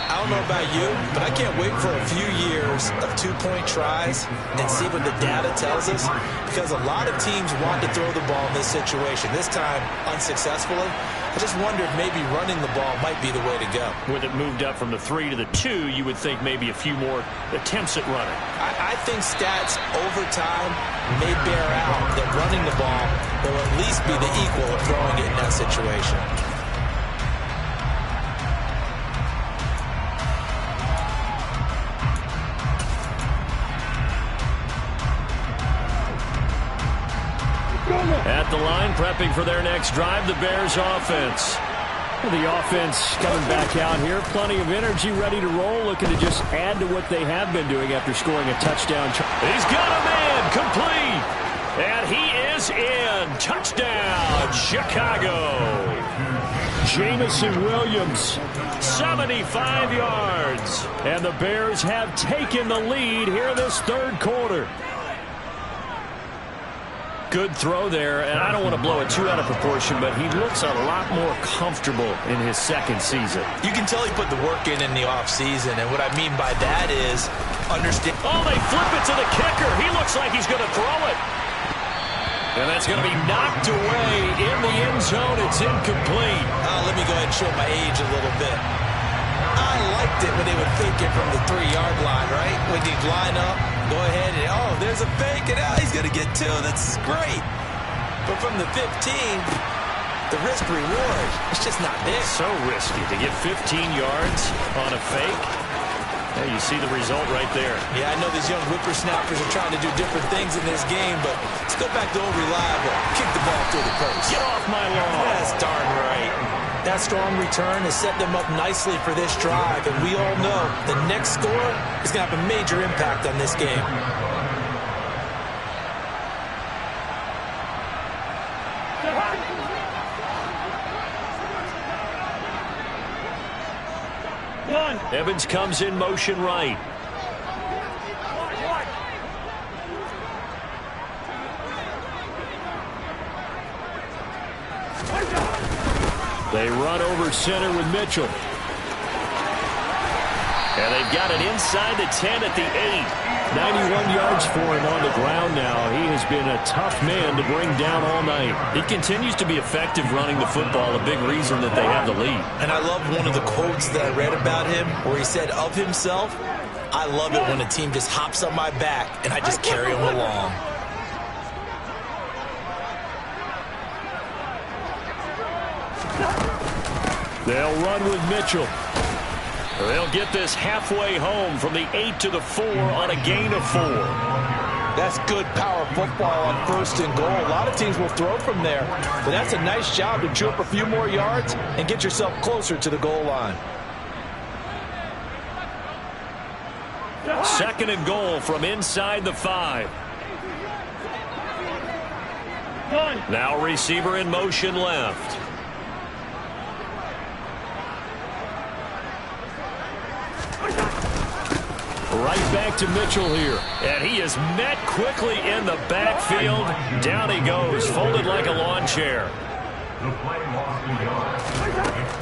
I don't know about you, but I can't wait for a few years of 2-point tries and see what the data tells us, because a lot of teams want to throw the ball in this situation. This time, unsuccessfully. I just wonder if maybe running the ball might be the way to go. With it moved up from the 3 to the 2, you would think maybe a few more attempts at running. I think stats over time may bear out that running the ball will at least be the equal of throwing it in that situation. At the line, prepping for their next drive, the Bears offense. Well, the offense coming back out here. Plenty of energy, ready to roll, looking to just add to what they have been doing after scoring a touchdown. He's got a man, complete. And he is in. Touchdown, Chicago. Jamison Williams. 75 yards. And the Bears have taken the lead here in this 3rd quarter. Good throw there, and I don't want to blow it too out of proportion, but he looks a lot more comfortable in his 2nd season. You can tell he put the work in the offseason, and what I mean by that is understand. Oh, they flip it to the kicker. He looks like he's going to throw it. And that's going to be knocked away in the end zone. It's incomplete. Let me go ahead and show my age a little bit. I liked it when they would fake it from the 3-yard line, right? When you'd line up, go ahead and, oh, there's a fake, and he's going to get 2. That's great. But from the 15, the risk-reward, it's just not there. So risky to get 15 yards on a fake. Hey, you see the result right there. Yeah, I know these young whippersnappers are trying to do different things in this game, but let's go back to old reliable. Kick the ball through the post. Get off my lawn. That's darn right. That strong return has set them up nicely for this drive, and we all know the next score is going to have a major impact on this game. Evans comes in motion right. They run over center with Mitchell. And they've got it inside the 10 at the 8. 91 yards for him on the ground now. He has been a tough man to bring down all night. He continues to be effective running the football, a big reason that they have the lead. And I love one of the quotes that I read about him where he said of himself, "I love it when a team just hops on my back and I just carry them along." They'll run with Mitchell. They'll get this halfway home from the 8 to the 4 on a gain of 4. That's good power football on 1st and goal. A lot of teams will throw from there, but that's a nice job to chew up a few more yards and get yourself closer to the goal line. 2nd and goal from inside the 5. Now receiver in motion left. Right back to Mitchell here. And he is met quickly in the backfield. Down he goes, folded like a lawn chair.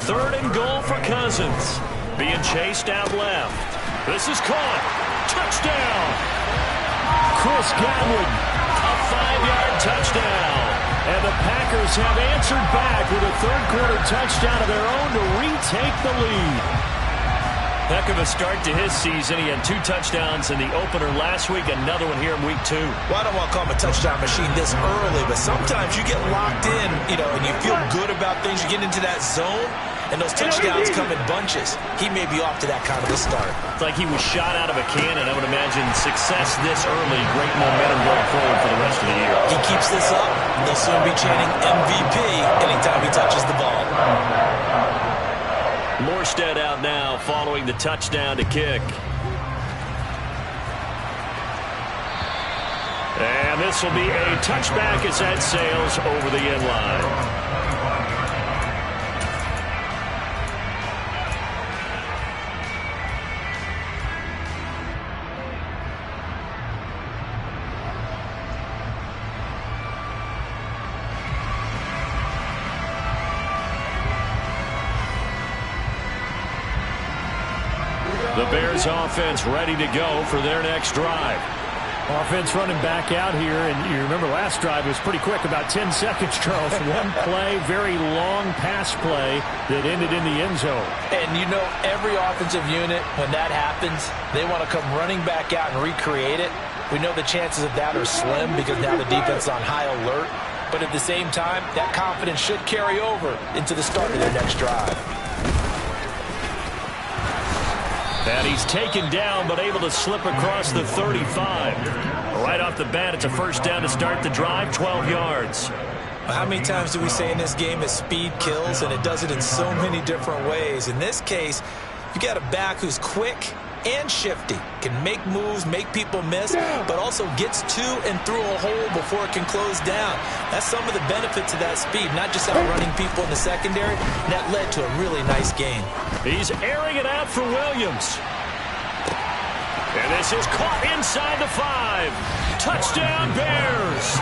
3rd and goal for Cousins. Being chased out left. This is caught. Touchdown. Chris Godwin. A 5-yard touchdown. And the Packers have answered back with a third-quarter touchdown of their own to retake the lead. Heck of a start to his season. He had 2 touchdowns in the opener last week, another one here in week 2. Well, I don't want to call him a touchdown machine this early, but sometimes you get locked in, and you feel good about things. You get into that zone, and those touchdowns come in bunches. He may be off to that kind of a start. It's like he was shot out of a cannon. I would imagine success this early, great momentum going forward for the rest of the year. He keeps this up, they'll soon be chanting MVP anytime he touches the ball. Morstead out now following the touchdown to kick. And this will be a touchback as that sails over the end line. The Bears offense ready to go for their next drive. Offense running back out here, and you remember last drive was pretty quick, about 10 seconds, Charles. One play, very long pass play that ended in the end zone. And every offensive unit, when that happens, they want to come running back out and recreate it. We know the chances of that are slim because now the defense is on high alert. But at the same time, that confidence should carry over into the start of their next drive. And he's taken down, but able to slip across the 35. Right off the bat, it's a first down to start the drive, 12 yards. How many times do we say in this game that speed kills, and it does it in so many different ways? In this case, you got a back who's quick and shifty, can make moves, make people miss, but also gets to and through a hole before it can close down. That's some of the benefits of that speed, not just outrunning people in the secondary. That led to a really nice game. He's airing it out for Williams. And this is caught inside the 5. Touchdown, Bears.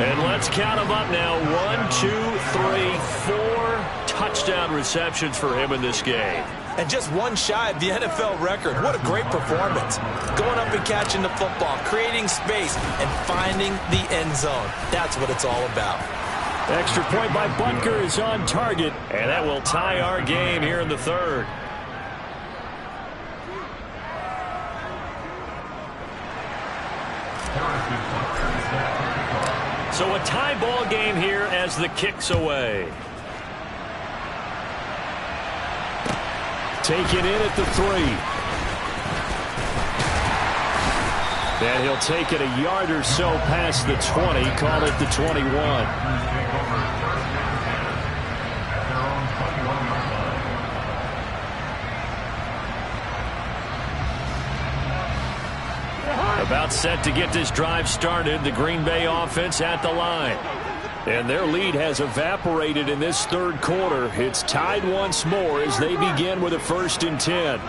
And let's count them up now. 1, 2, 3, 4 touchdown receptions for him in this game. And just one shy of the NFL record. What a great performance. Going up and catching the football, creating space, and finding the end zone. That's what it's all about. Extra point by Butker is on target. And that will tie our game here in the 3rd. So a tie ball game here as the kick's away. Taken in at the 3. And he'll take it a yard or so past the 20, call it the 21. About set to get this drive started. The Green Bay offense at the line. And their lead has evaporated in this third quarter. It's tied once more as they begin with a 1st and 10.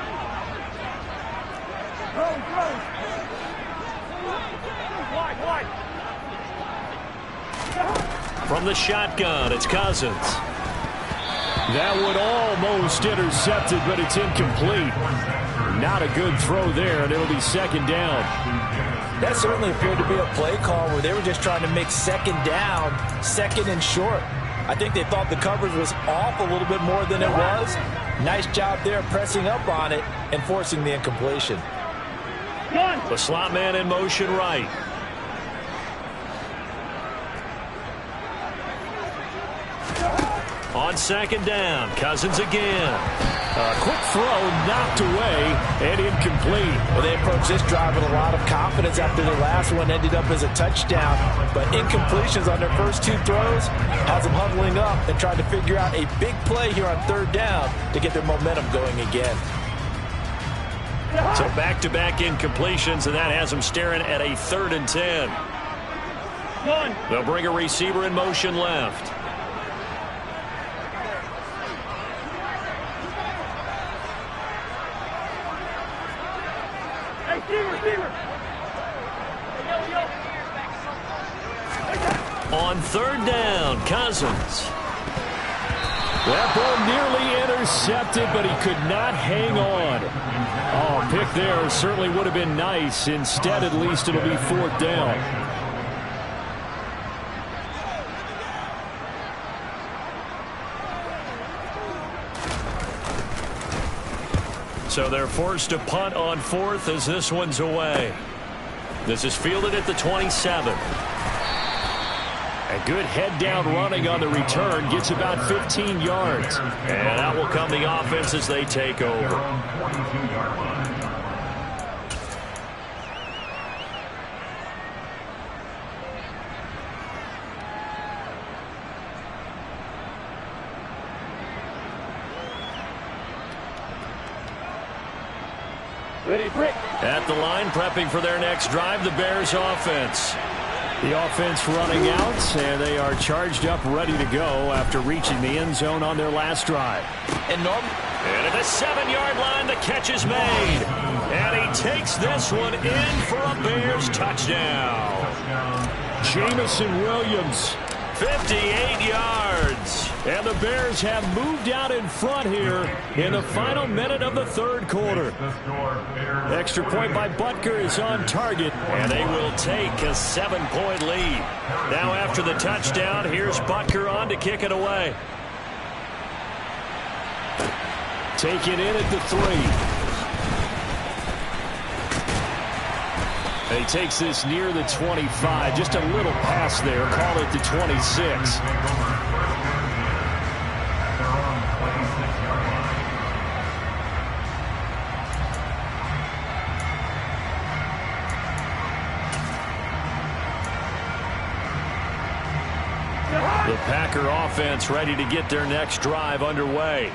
From the shotgun, it's Cousins. That one almost intercepted, but it's incomplete. Not a good throw there, and it'll be 2nd down. That certainly appeared to be a play call where they were just trying to make 2nd down, 2nd and short. I think they thought the coverage was off a little bit more than it was. Nice job there pressing up on it and forcing the incompletion. The slot man in motion right. On 2nd down, Cousins again. A quick throw knocked away and incomplete. Well, they approached this drive with a lot of confidence after their last one ended up as a touchdown. But incompletions on their first 2 throws has them huddling up and trying to figure out a big play here on 3rd down to get their momentum going again. So back-to-back incompletions, and that has them staring at a 3rd and 10. They'll bring a receiver in motion left. On 3rd down, Cousins. That ball nearly intercepted, but he could not hang on. Oh, pick there certainly would have been nice. Instead, at least it'll be 4th down. So they're forced to punt on 4th as this one's away. This is fielded at the 27. A good head-down running on the return. Gets about 15 yards. And out will come the offense as they take over. At the line, prepping for their next drive, the Bears offense. The offense running out, and they are charged up, ready to go after reaching the end zone on their last drive. And at the 7-yard line, the catch is made. And he takes this one in for a Bears touchdown. Jamison Williams. 58 yards. And the Bears have moved out in front here in the final minute of the 3rd quarter. Extra point by Butker is on target. And they will take a 7-point lead. Now after the touchdown, here's Butker on to kick it away. Taken in at the 3. He takes this near the 25. Just a little pass there. Call it the 26. The Packer offense ready to get their next drive underway.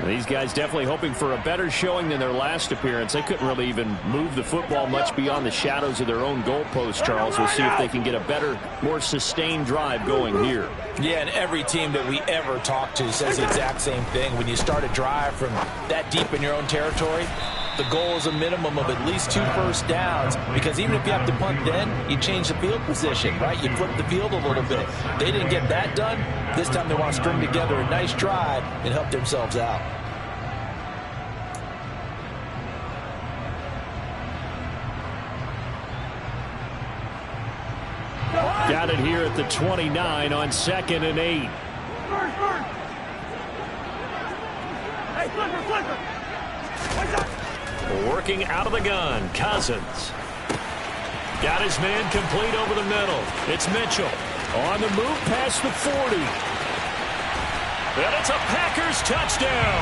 These guys definitely hoping for a better showing than their last appearance. They couldn't really even move the football much beyond the shadows of their own goalpost, Charles. We'll see if they can get a better, more sustained drive going here. Yeah, and every team that we ever talk to says the exact same thing. When you start a drive from that deep in your own territory, the goal is a minimum of at least 2 first downs, because even if you have to punt then, you change the field position, right? You flip the field a little bit. They didn't get that done. This time they want to string together a nice drive and help themselves out. Got it here at the 29 on 2nd and 8. Working out of the gun, Cousins. Got his man complete over the middle. It's Mitchell. On the move past the 40. And it's a Packers touchdown.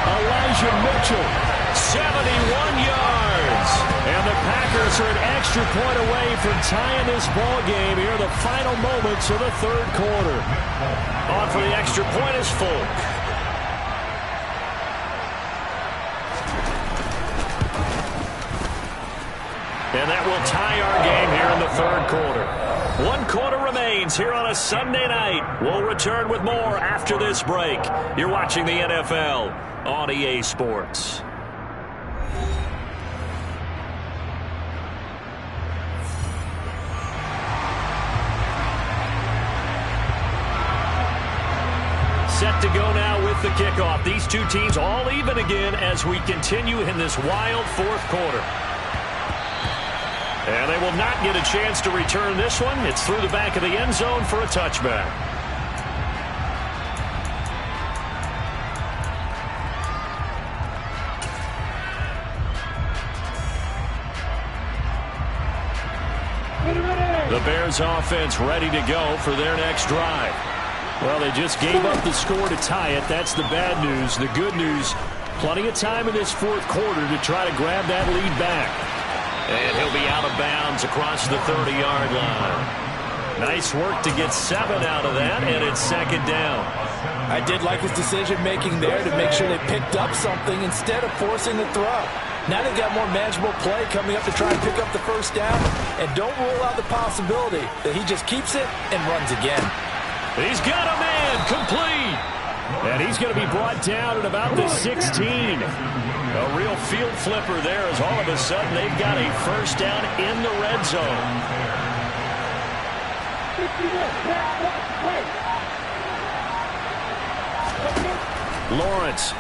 Elijah Mitchell. 71 yards. And the Packers are an extra point away from tying this ball game here, the final moments of the 3rd quarter. On for the extra point is Folk. And that will tie our game here in the 3rd quarter. 1 quarter remains here on a Sunday night. We'll return with more after this break. You're watching the NFL on EA Sports. Set to go now with the kickoff. These two teams all even again as we continue in this wild fourth quarter. And they will not get a chance to return this one. It's through the back of the end zone for a touchback. The Bears offense ready to go for their next drive. Well, they just gave up the score to tie it. That's the bad news. The good news, plenty of time in this fourth quarter to try to grab that lead back. And he'll be out of bounds across the 30-yard line. Nice work to get 7 out of that, and it's second down. I did like his decision-making there to make sure they picked up something instead of forcing the throw. Now they've got more manageable play coming up to try and pick up the first down, and don't rule out the possibility that he just keeps it and runs again. He's got a man complete. And he's going to be brought down at about the 16. A real field flipper there as all of a sudden they've got a first down in the red zone. Lawrence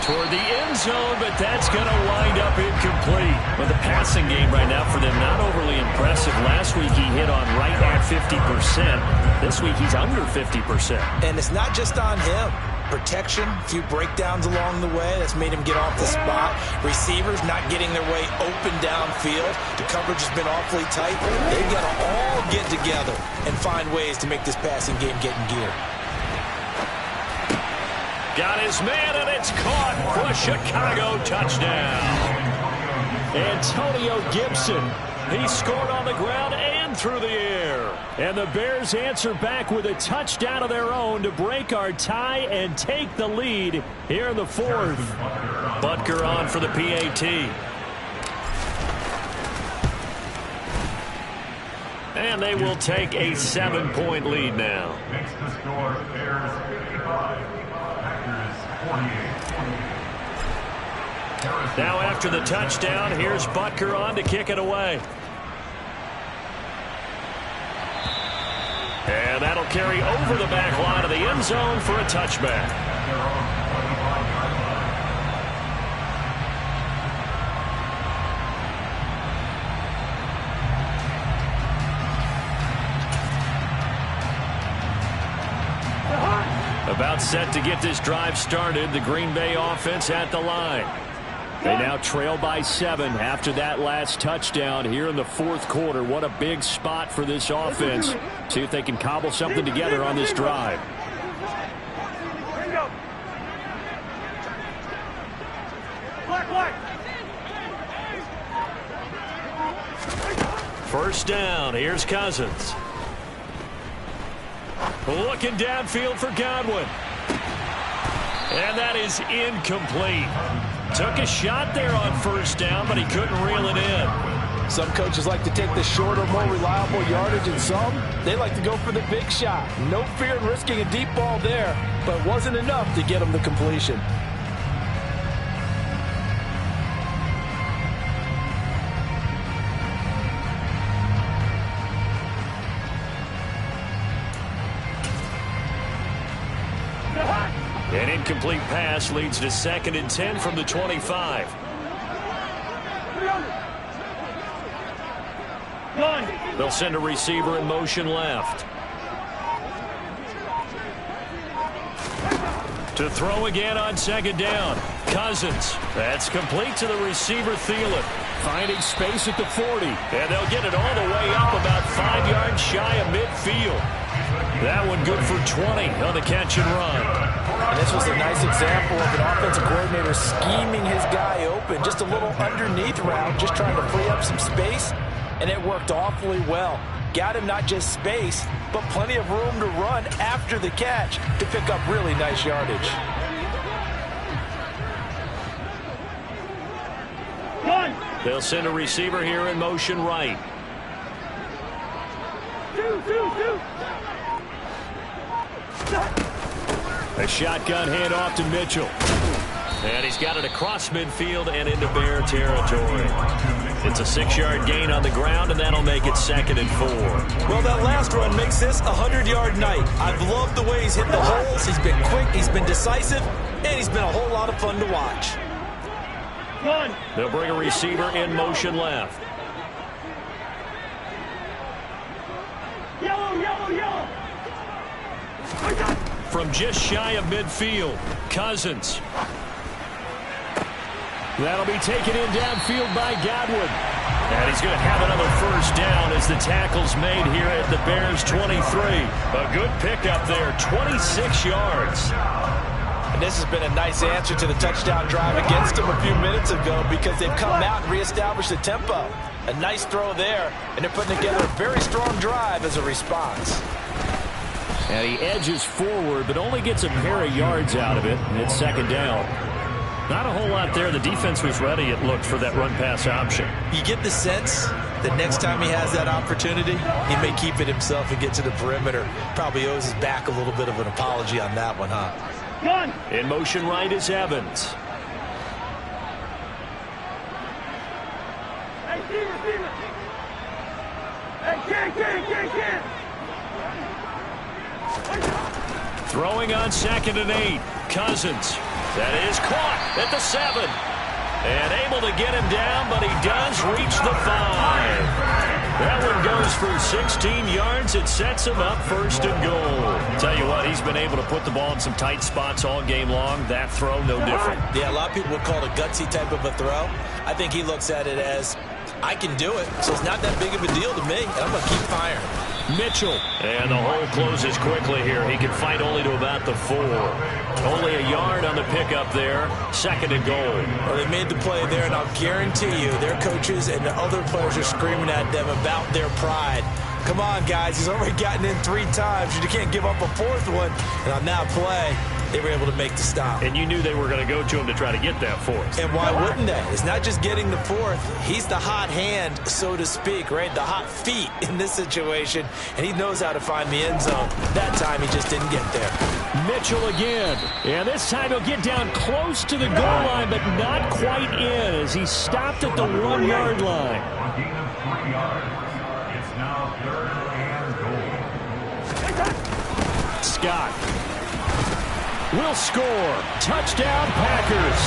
toward the end zone, but that's going to wind up incomplete. But the passing game right now for them, not overly impressive. Last week he hit on right at 50%. This week he's under 50%. And it's not just on him. Protection, a few breakdowns along the way. That's made him get off the spot. Receivers not getting their way open downfield. The coverage has been awfully tight. They've got to all get together and find ways to make this passing game get in gear. Got his man, and it's caught for a Chicago touchdown. Antonio Gibson. He scored on the ground and through the air. And the Bears answer back with a touchdown of their own to break our tie and take the lead here in the fourth. Butker on for the PAT. And they will take a 7-point lead now. Makes the score Bears 55, Packers 48. Now after the touchdown, here's Butker on to kick it away. And that'll carry over the back line of the end zone for a touchback. About set to get this drive started. The Green Bay offense at the line. They now trail by 7 after that last touchdown here in the fourth quarter. What a big spot for this offense. See if they can cobble something together on this drive. First down. Here's Cousins. Looking downfield for Godwin. And that is incomplete. Took a shot there on first down, but he couldn't reel it in. Some coaches like to take the shorter, more reliable yardage, and some, they like to go for the big shot. No fear in risking a deep ball there, but it wasn't enough to get him the completion. An incomplete pass leads to 2nd and 10 from the 25. They'll send a receiver in motion left. To throw again on 2nd down. Cousins. That's complete to the receiver, Thielen. Finding space at the 40. And they'll get it all the way up about 5 yards shy of midfield. That one good for 20 on the catch and run. And this was a nice example of an offensive coordinator scheming his guy open. Just a little underneath route, just trying to free up some space. And it worked awfully well. Got him not just space, but plenty of room to run after the catch to pick up really nice yardage. They'll send a receiver here in motion right. A shotgun handoff to Mitchell. And he's got it across midfield and into Bear territory. It's a 6-yard gain on the ground, and that'll make it 2nd and 4. Well, that last run makes this a 100-yard night. I've loved the way he's hit the holes. He's been quick, he's been decisive, and he's been a whole lot of fun to watch. They'll bring a receiver in motion left. Yellow. From just shy of midfield, Cousins. That'll be taken in downfield by Godwin. And he's going to have another first down as the tackle's made here at the Bears 23. A good pickup there, 26 yards. And this has been a nice answer to the touchdown drive against them a few minutes ago because they've come out and reestablished the tempo. A nice throw there, and they're putting together a very strong drive as a response. And he edges forward, but only gets a pair of yards out of it, and it's 2nd down. Not a whole lot there. The defense was ready, it looked, for that run-pass option. You get the sense that next time he has that opportunity, he may keep it himself and get to the perimeter. Probably owes his back a little bit of an apology on that one, huh? In motion right is Evans. Throwing on 2nd and 8. Cousins. That is caught at the 7. And able to get him down, but he does reach the 5. That one goes for 16 yards. It sets him up 1st and goal. Tell you what, he's been able to put the ball in some tight spots all game long. That throw, no different. Yeah, a lot of people would call it a gutsy type of a throw. I think he looks at it as, I can do it, so it's not that big of a deal to me, and I'm going to keep firing. Mitchell. And the hole closes quickly here. He can fight only to about the 4. Only a yard on the pickup there. 2nd and goal. Well, they made the play there, and I'll guarantee you their coaches and the other players are screaming at them about their pride. Come on, guys. He's already gotten in 3 times. You can't give up a 4th one. And on that play, they were able to make the stop. And you knew they were going to go to him to try to get that 4th. And why wouldn't they? It's not just getting the 4th. He's the hot hand, so to speak, right? The hot feet in this situation. And he knows how to find the end zone. That time, he just didn't get there. Mitchell again. And this time he'll get down close to the goal line, but not quite in as he stopped at the 1-yard line. It's now 3rd and goal. Scott will score. Touchdown, Packers.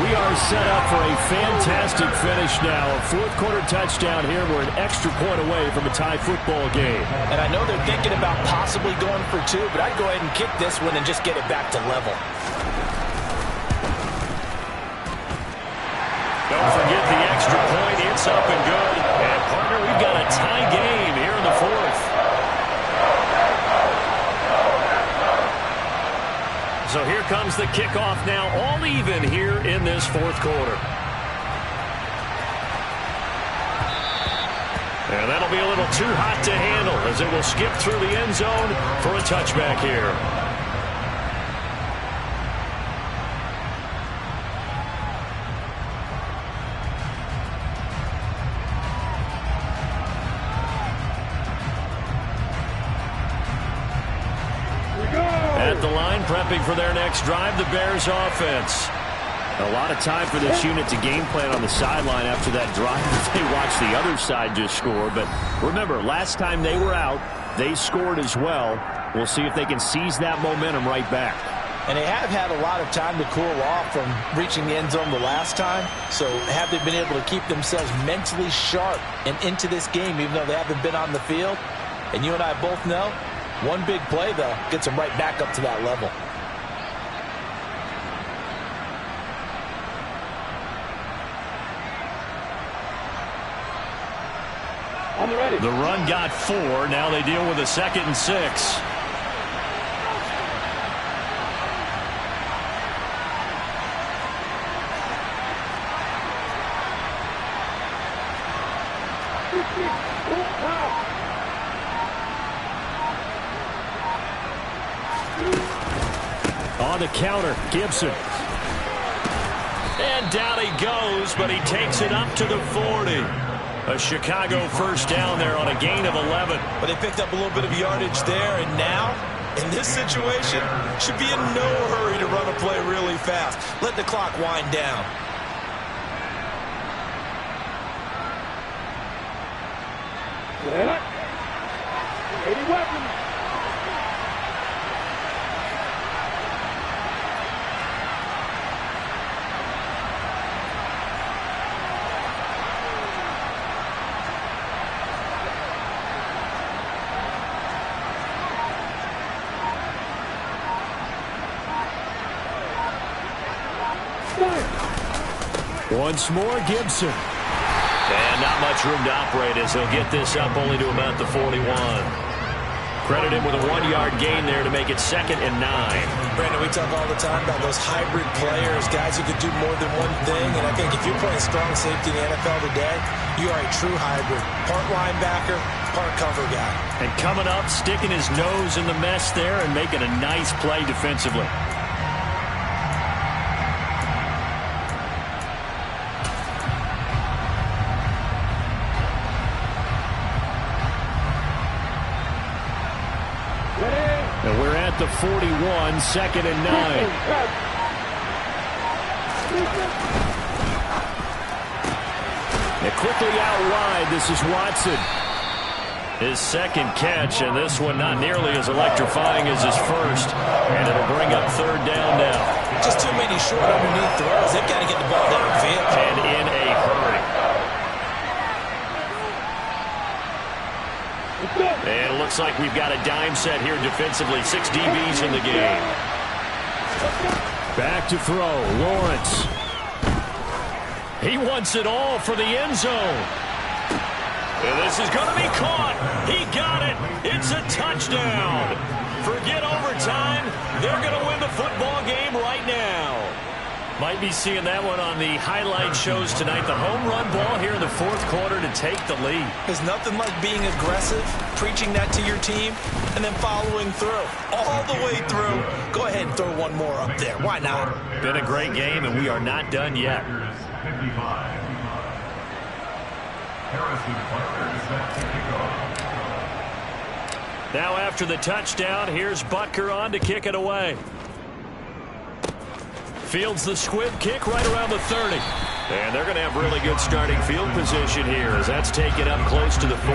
We are set up for a fantastic finish now. A 4th quarter touchdown here. We're an extra point away from a tie football game. And I know they're thinking about possibly going for 2, but I'd go ahead and kick this one and just get it back to level. Don't forget the extra point. It's up and good. And, partner, we've got a tie game here in the 4th. So here comes the kickoff now, all even here in this 4th quarter. And that'll be a little too hot to handle as it will skip through the end zone for a touchback here. At the line, prepping for their next drive, the Bears offense. A lot of time for this unit to game plan on the sideline after that drive. They watched the other side just score. But remember, last time they were out, they scored as well. We'll see if they can seize that momentum right back. And they have had a lot of time to cool off from reaching the end zone the last time. So have they been able to keep themselves mentally sharp and into this game, even though they haven't been on the field? And you and I both know, one big play, though, gets them right back up to that level. The run got 4. Now they deal with a 2nd and 6. On the counter, Gibson. And down he goes, but he takes it up to the 40. A Chicago first down there on a gain of 11. But they picked up a little bit of yardage there, and now, in this situation, should be in no hurry to run a play really fast. Let the clock wind down. Any weapons? Once more, Gibson. And not much room to operate as he'll get this up only to about the 41. Credit him with a 1-yard gain there to make it 2nd and 9. Brandon, we talk all the time about those hybrid players, guys who could do more than one thing. And I think if you're playing strong safety in the NFL today, you are a true hybrid. Part linebacker, part cover guy. And coming up, sticking his nose in the mess there and making a nice play defensively. And we're at the 41, 2nd and 9. And quickly out wide, this is Watson. His second catch, and this one not nearly as electrifying as his first. And it'll bring up 3rd down now. Just too many short underneath throws. They've got to get the ball downfield. And in a hurry. And it looks like we've got a dime set here defensively. 6 DBs in the game. Back to throw, Lawrence. He wants it all for the end zone. And this is going to be caught. He got it. It's a touchdown. Forget overtime. They're going to win the football game right now. Might be seeing that one on the highlight shows tonight. The home run ball here in the 4th quarter to take the lead. There's nothing like being aggressive, preaching that to your team, and then following through. All the way through. Go ahead and throw one more up there. Why not? Been a great game, and we are not done yet. 55. Harrison Butker is set to kick off. Now after the touchdown, here's Butker on to kick it away. Fields the squib kick right around the 30. And they're going to have really good starting field position here as that's taken up close to the 40.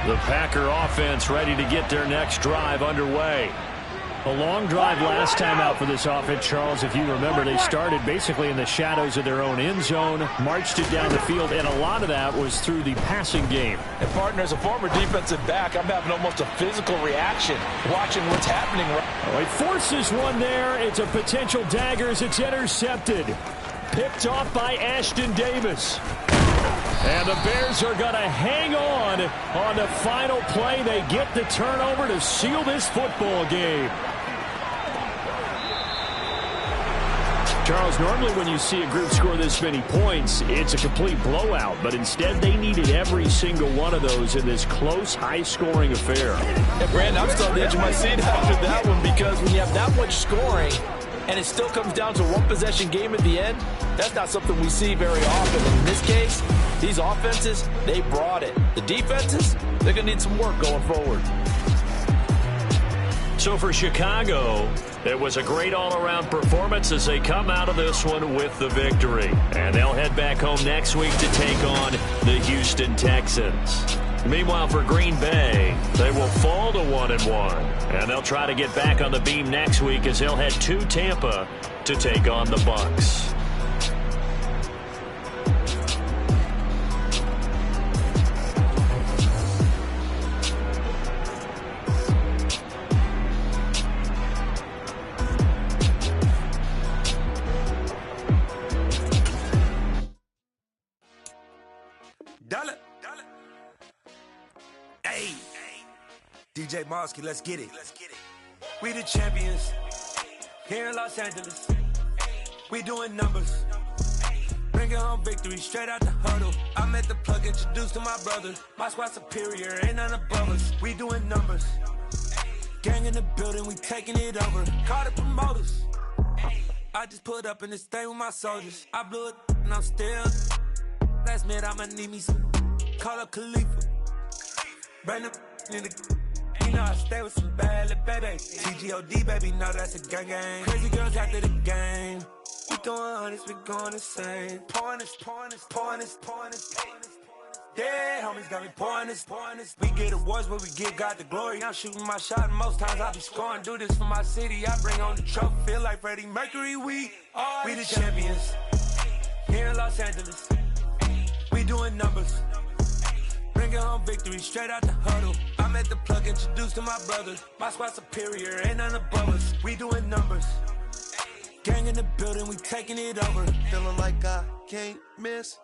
The Packer offense ready to get their next drive underway. A long drive last time out for this offense, Charles. If you remember, they started basically in the shadows of their own end zone, marched it down the field, and a lot of that was through the passing game. And partner, as a former defensive back, I'm having almost a physical reaction watching what's happening. Oh, it forces one there. It's a potential dagger as it's intercepted. Picked off by Ashton Davis. And the Bears are going to hang on the final play. They get the turnover to seal this football game. Charles, normally when you see a group score this many points, it's a complete blowout. But instead, they needed every single one of those in this close, high-scoring affair. And Brandon, I'm still on the edge of my seat after that one because when you have that much scoring and it still comes down to a one-possession game at the end, that's not something we see very often. And in this case, these offenses, they brought it. The defenses, they're going to need some work going forward. So for Chicago, it was a great all-around performance as they come out of this one with the victory. And they'll head back home next week to take on the Houston Texans. Meanwhile, for Green Bay, they will fall to 1-1. And they'll try to get back on the beam next week as they'll head to Tampa to take on the Bucs. DJ Mosky, let's get it. We the champions. here in Los Angeles. We doing numbers. Bringing home victory straight out the huddle. I'm at the plug, introduced to my brothers. My squad superior, ain't none above us. We doing numbers. Gang in the building, we taking it over. Call the promoters. I just put up in this thing with my soldiers. I blew it and I'm still. Last minute I'ma need me some. Call up Khalifa. Bring them in the. You know I stay with some bad little baby. TGOD baby, know that's a gang gang. Crazy girls after the game. We doing honest, we going insane. Pouring this. Yeah, homies got me pouring this. We get awards, but we give God the glory. I'm shooting my shot, and most times I be scoring. Do this for my city, I bring on the trophy. Feel like Freddie Mercury, we the champions. Here in Los Angeles, we doing numbers. Bringing home victory straight out the huddle. I'm at the plug, introduced to my brothers. My squad superior, ain't none above us. We doing numbers. Gang in the building, we taking it over. Feeling like I can't miss.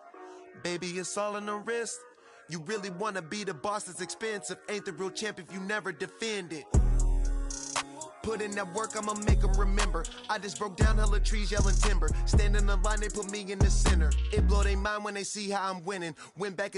Baby, it's all in the wrist. You really wanna be the boss, it's expensive. Ain't the real champ if you never defend it. Put in that work, I'ma make them remember. I just broke down hella trees, yelling timber. Stand in the line, they put me in the center. It blow their mind when they see how I'm winning. Went back and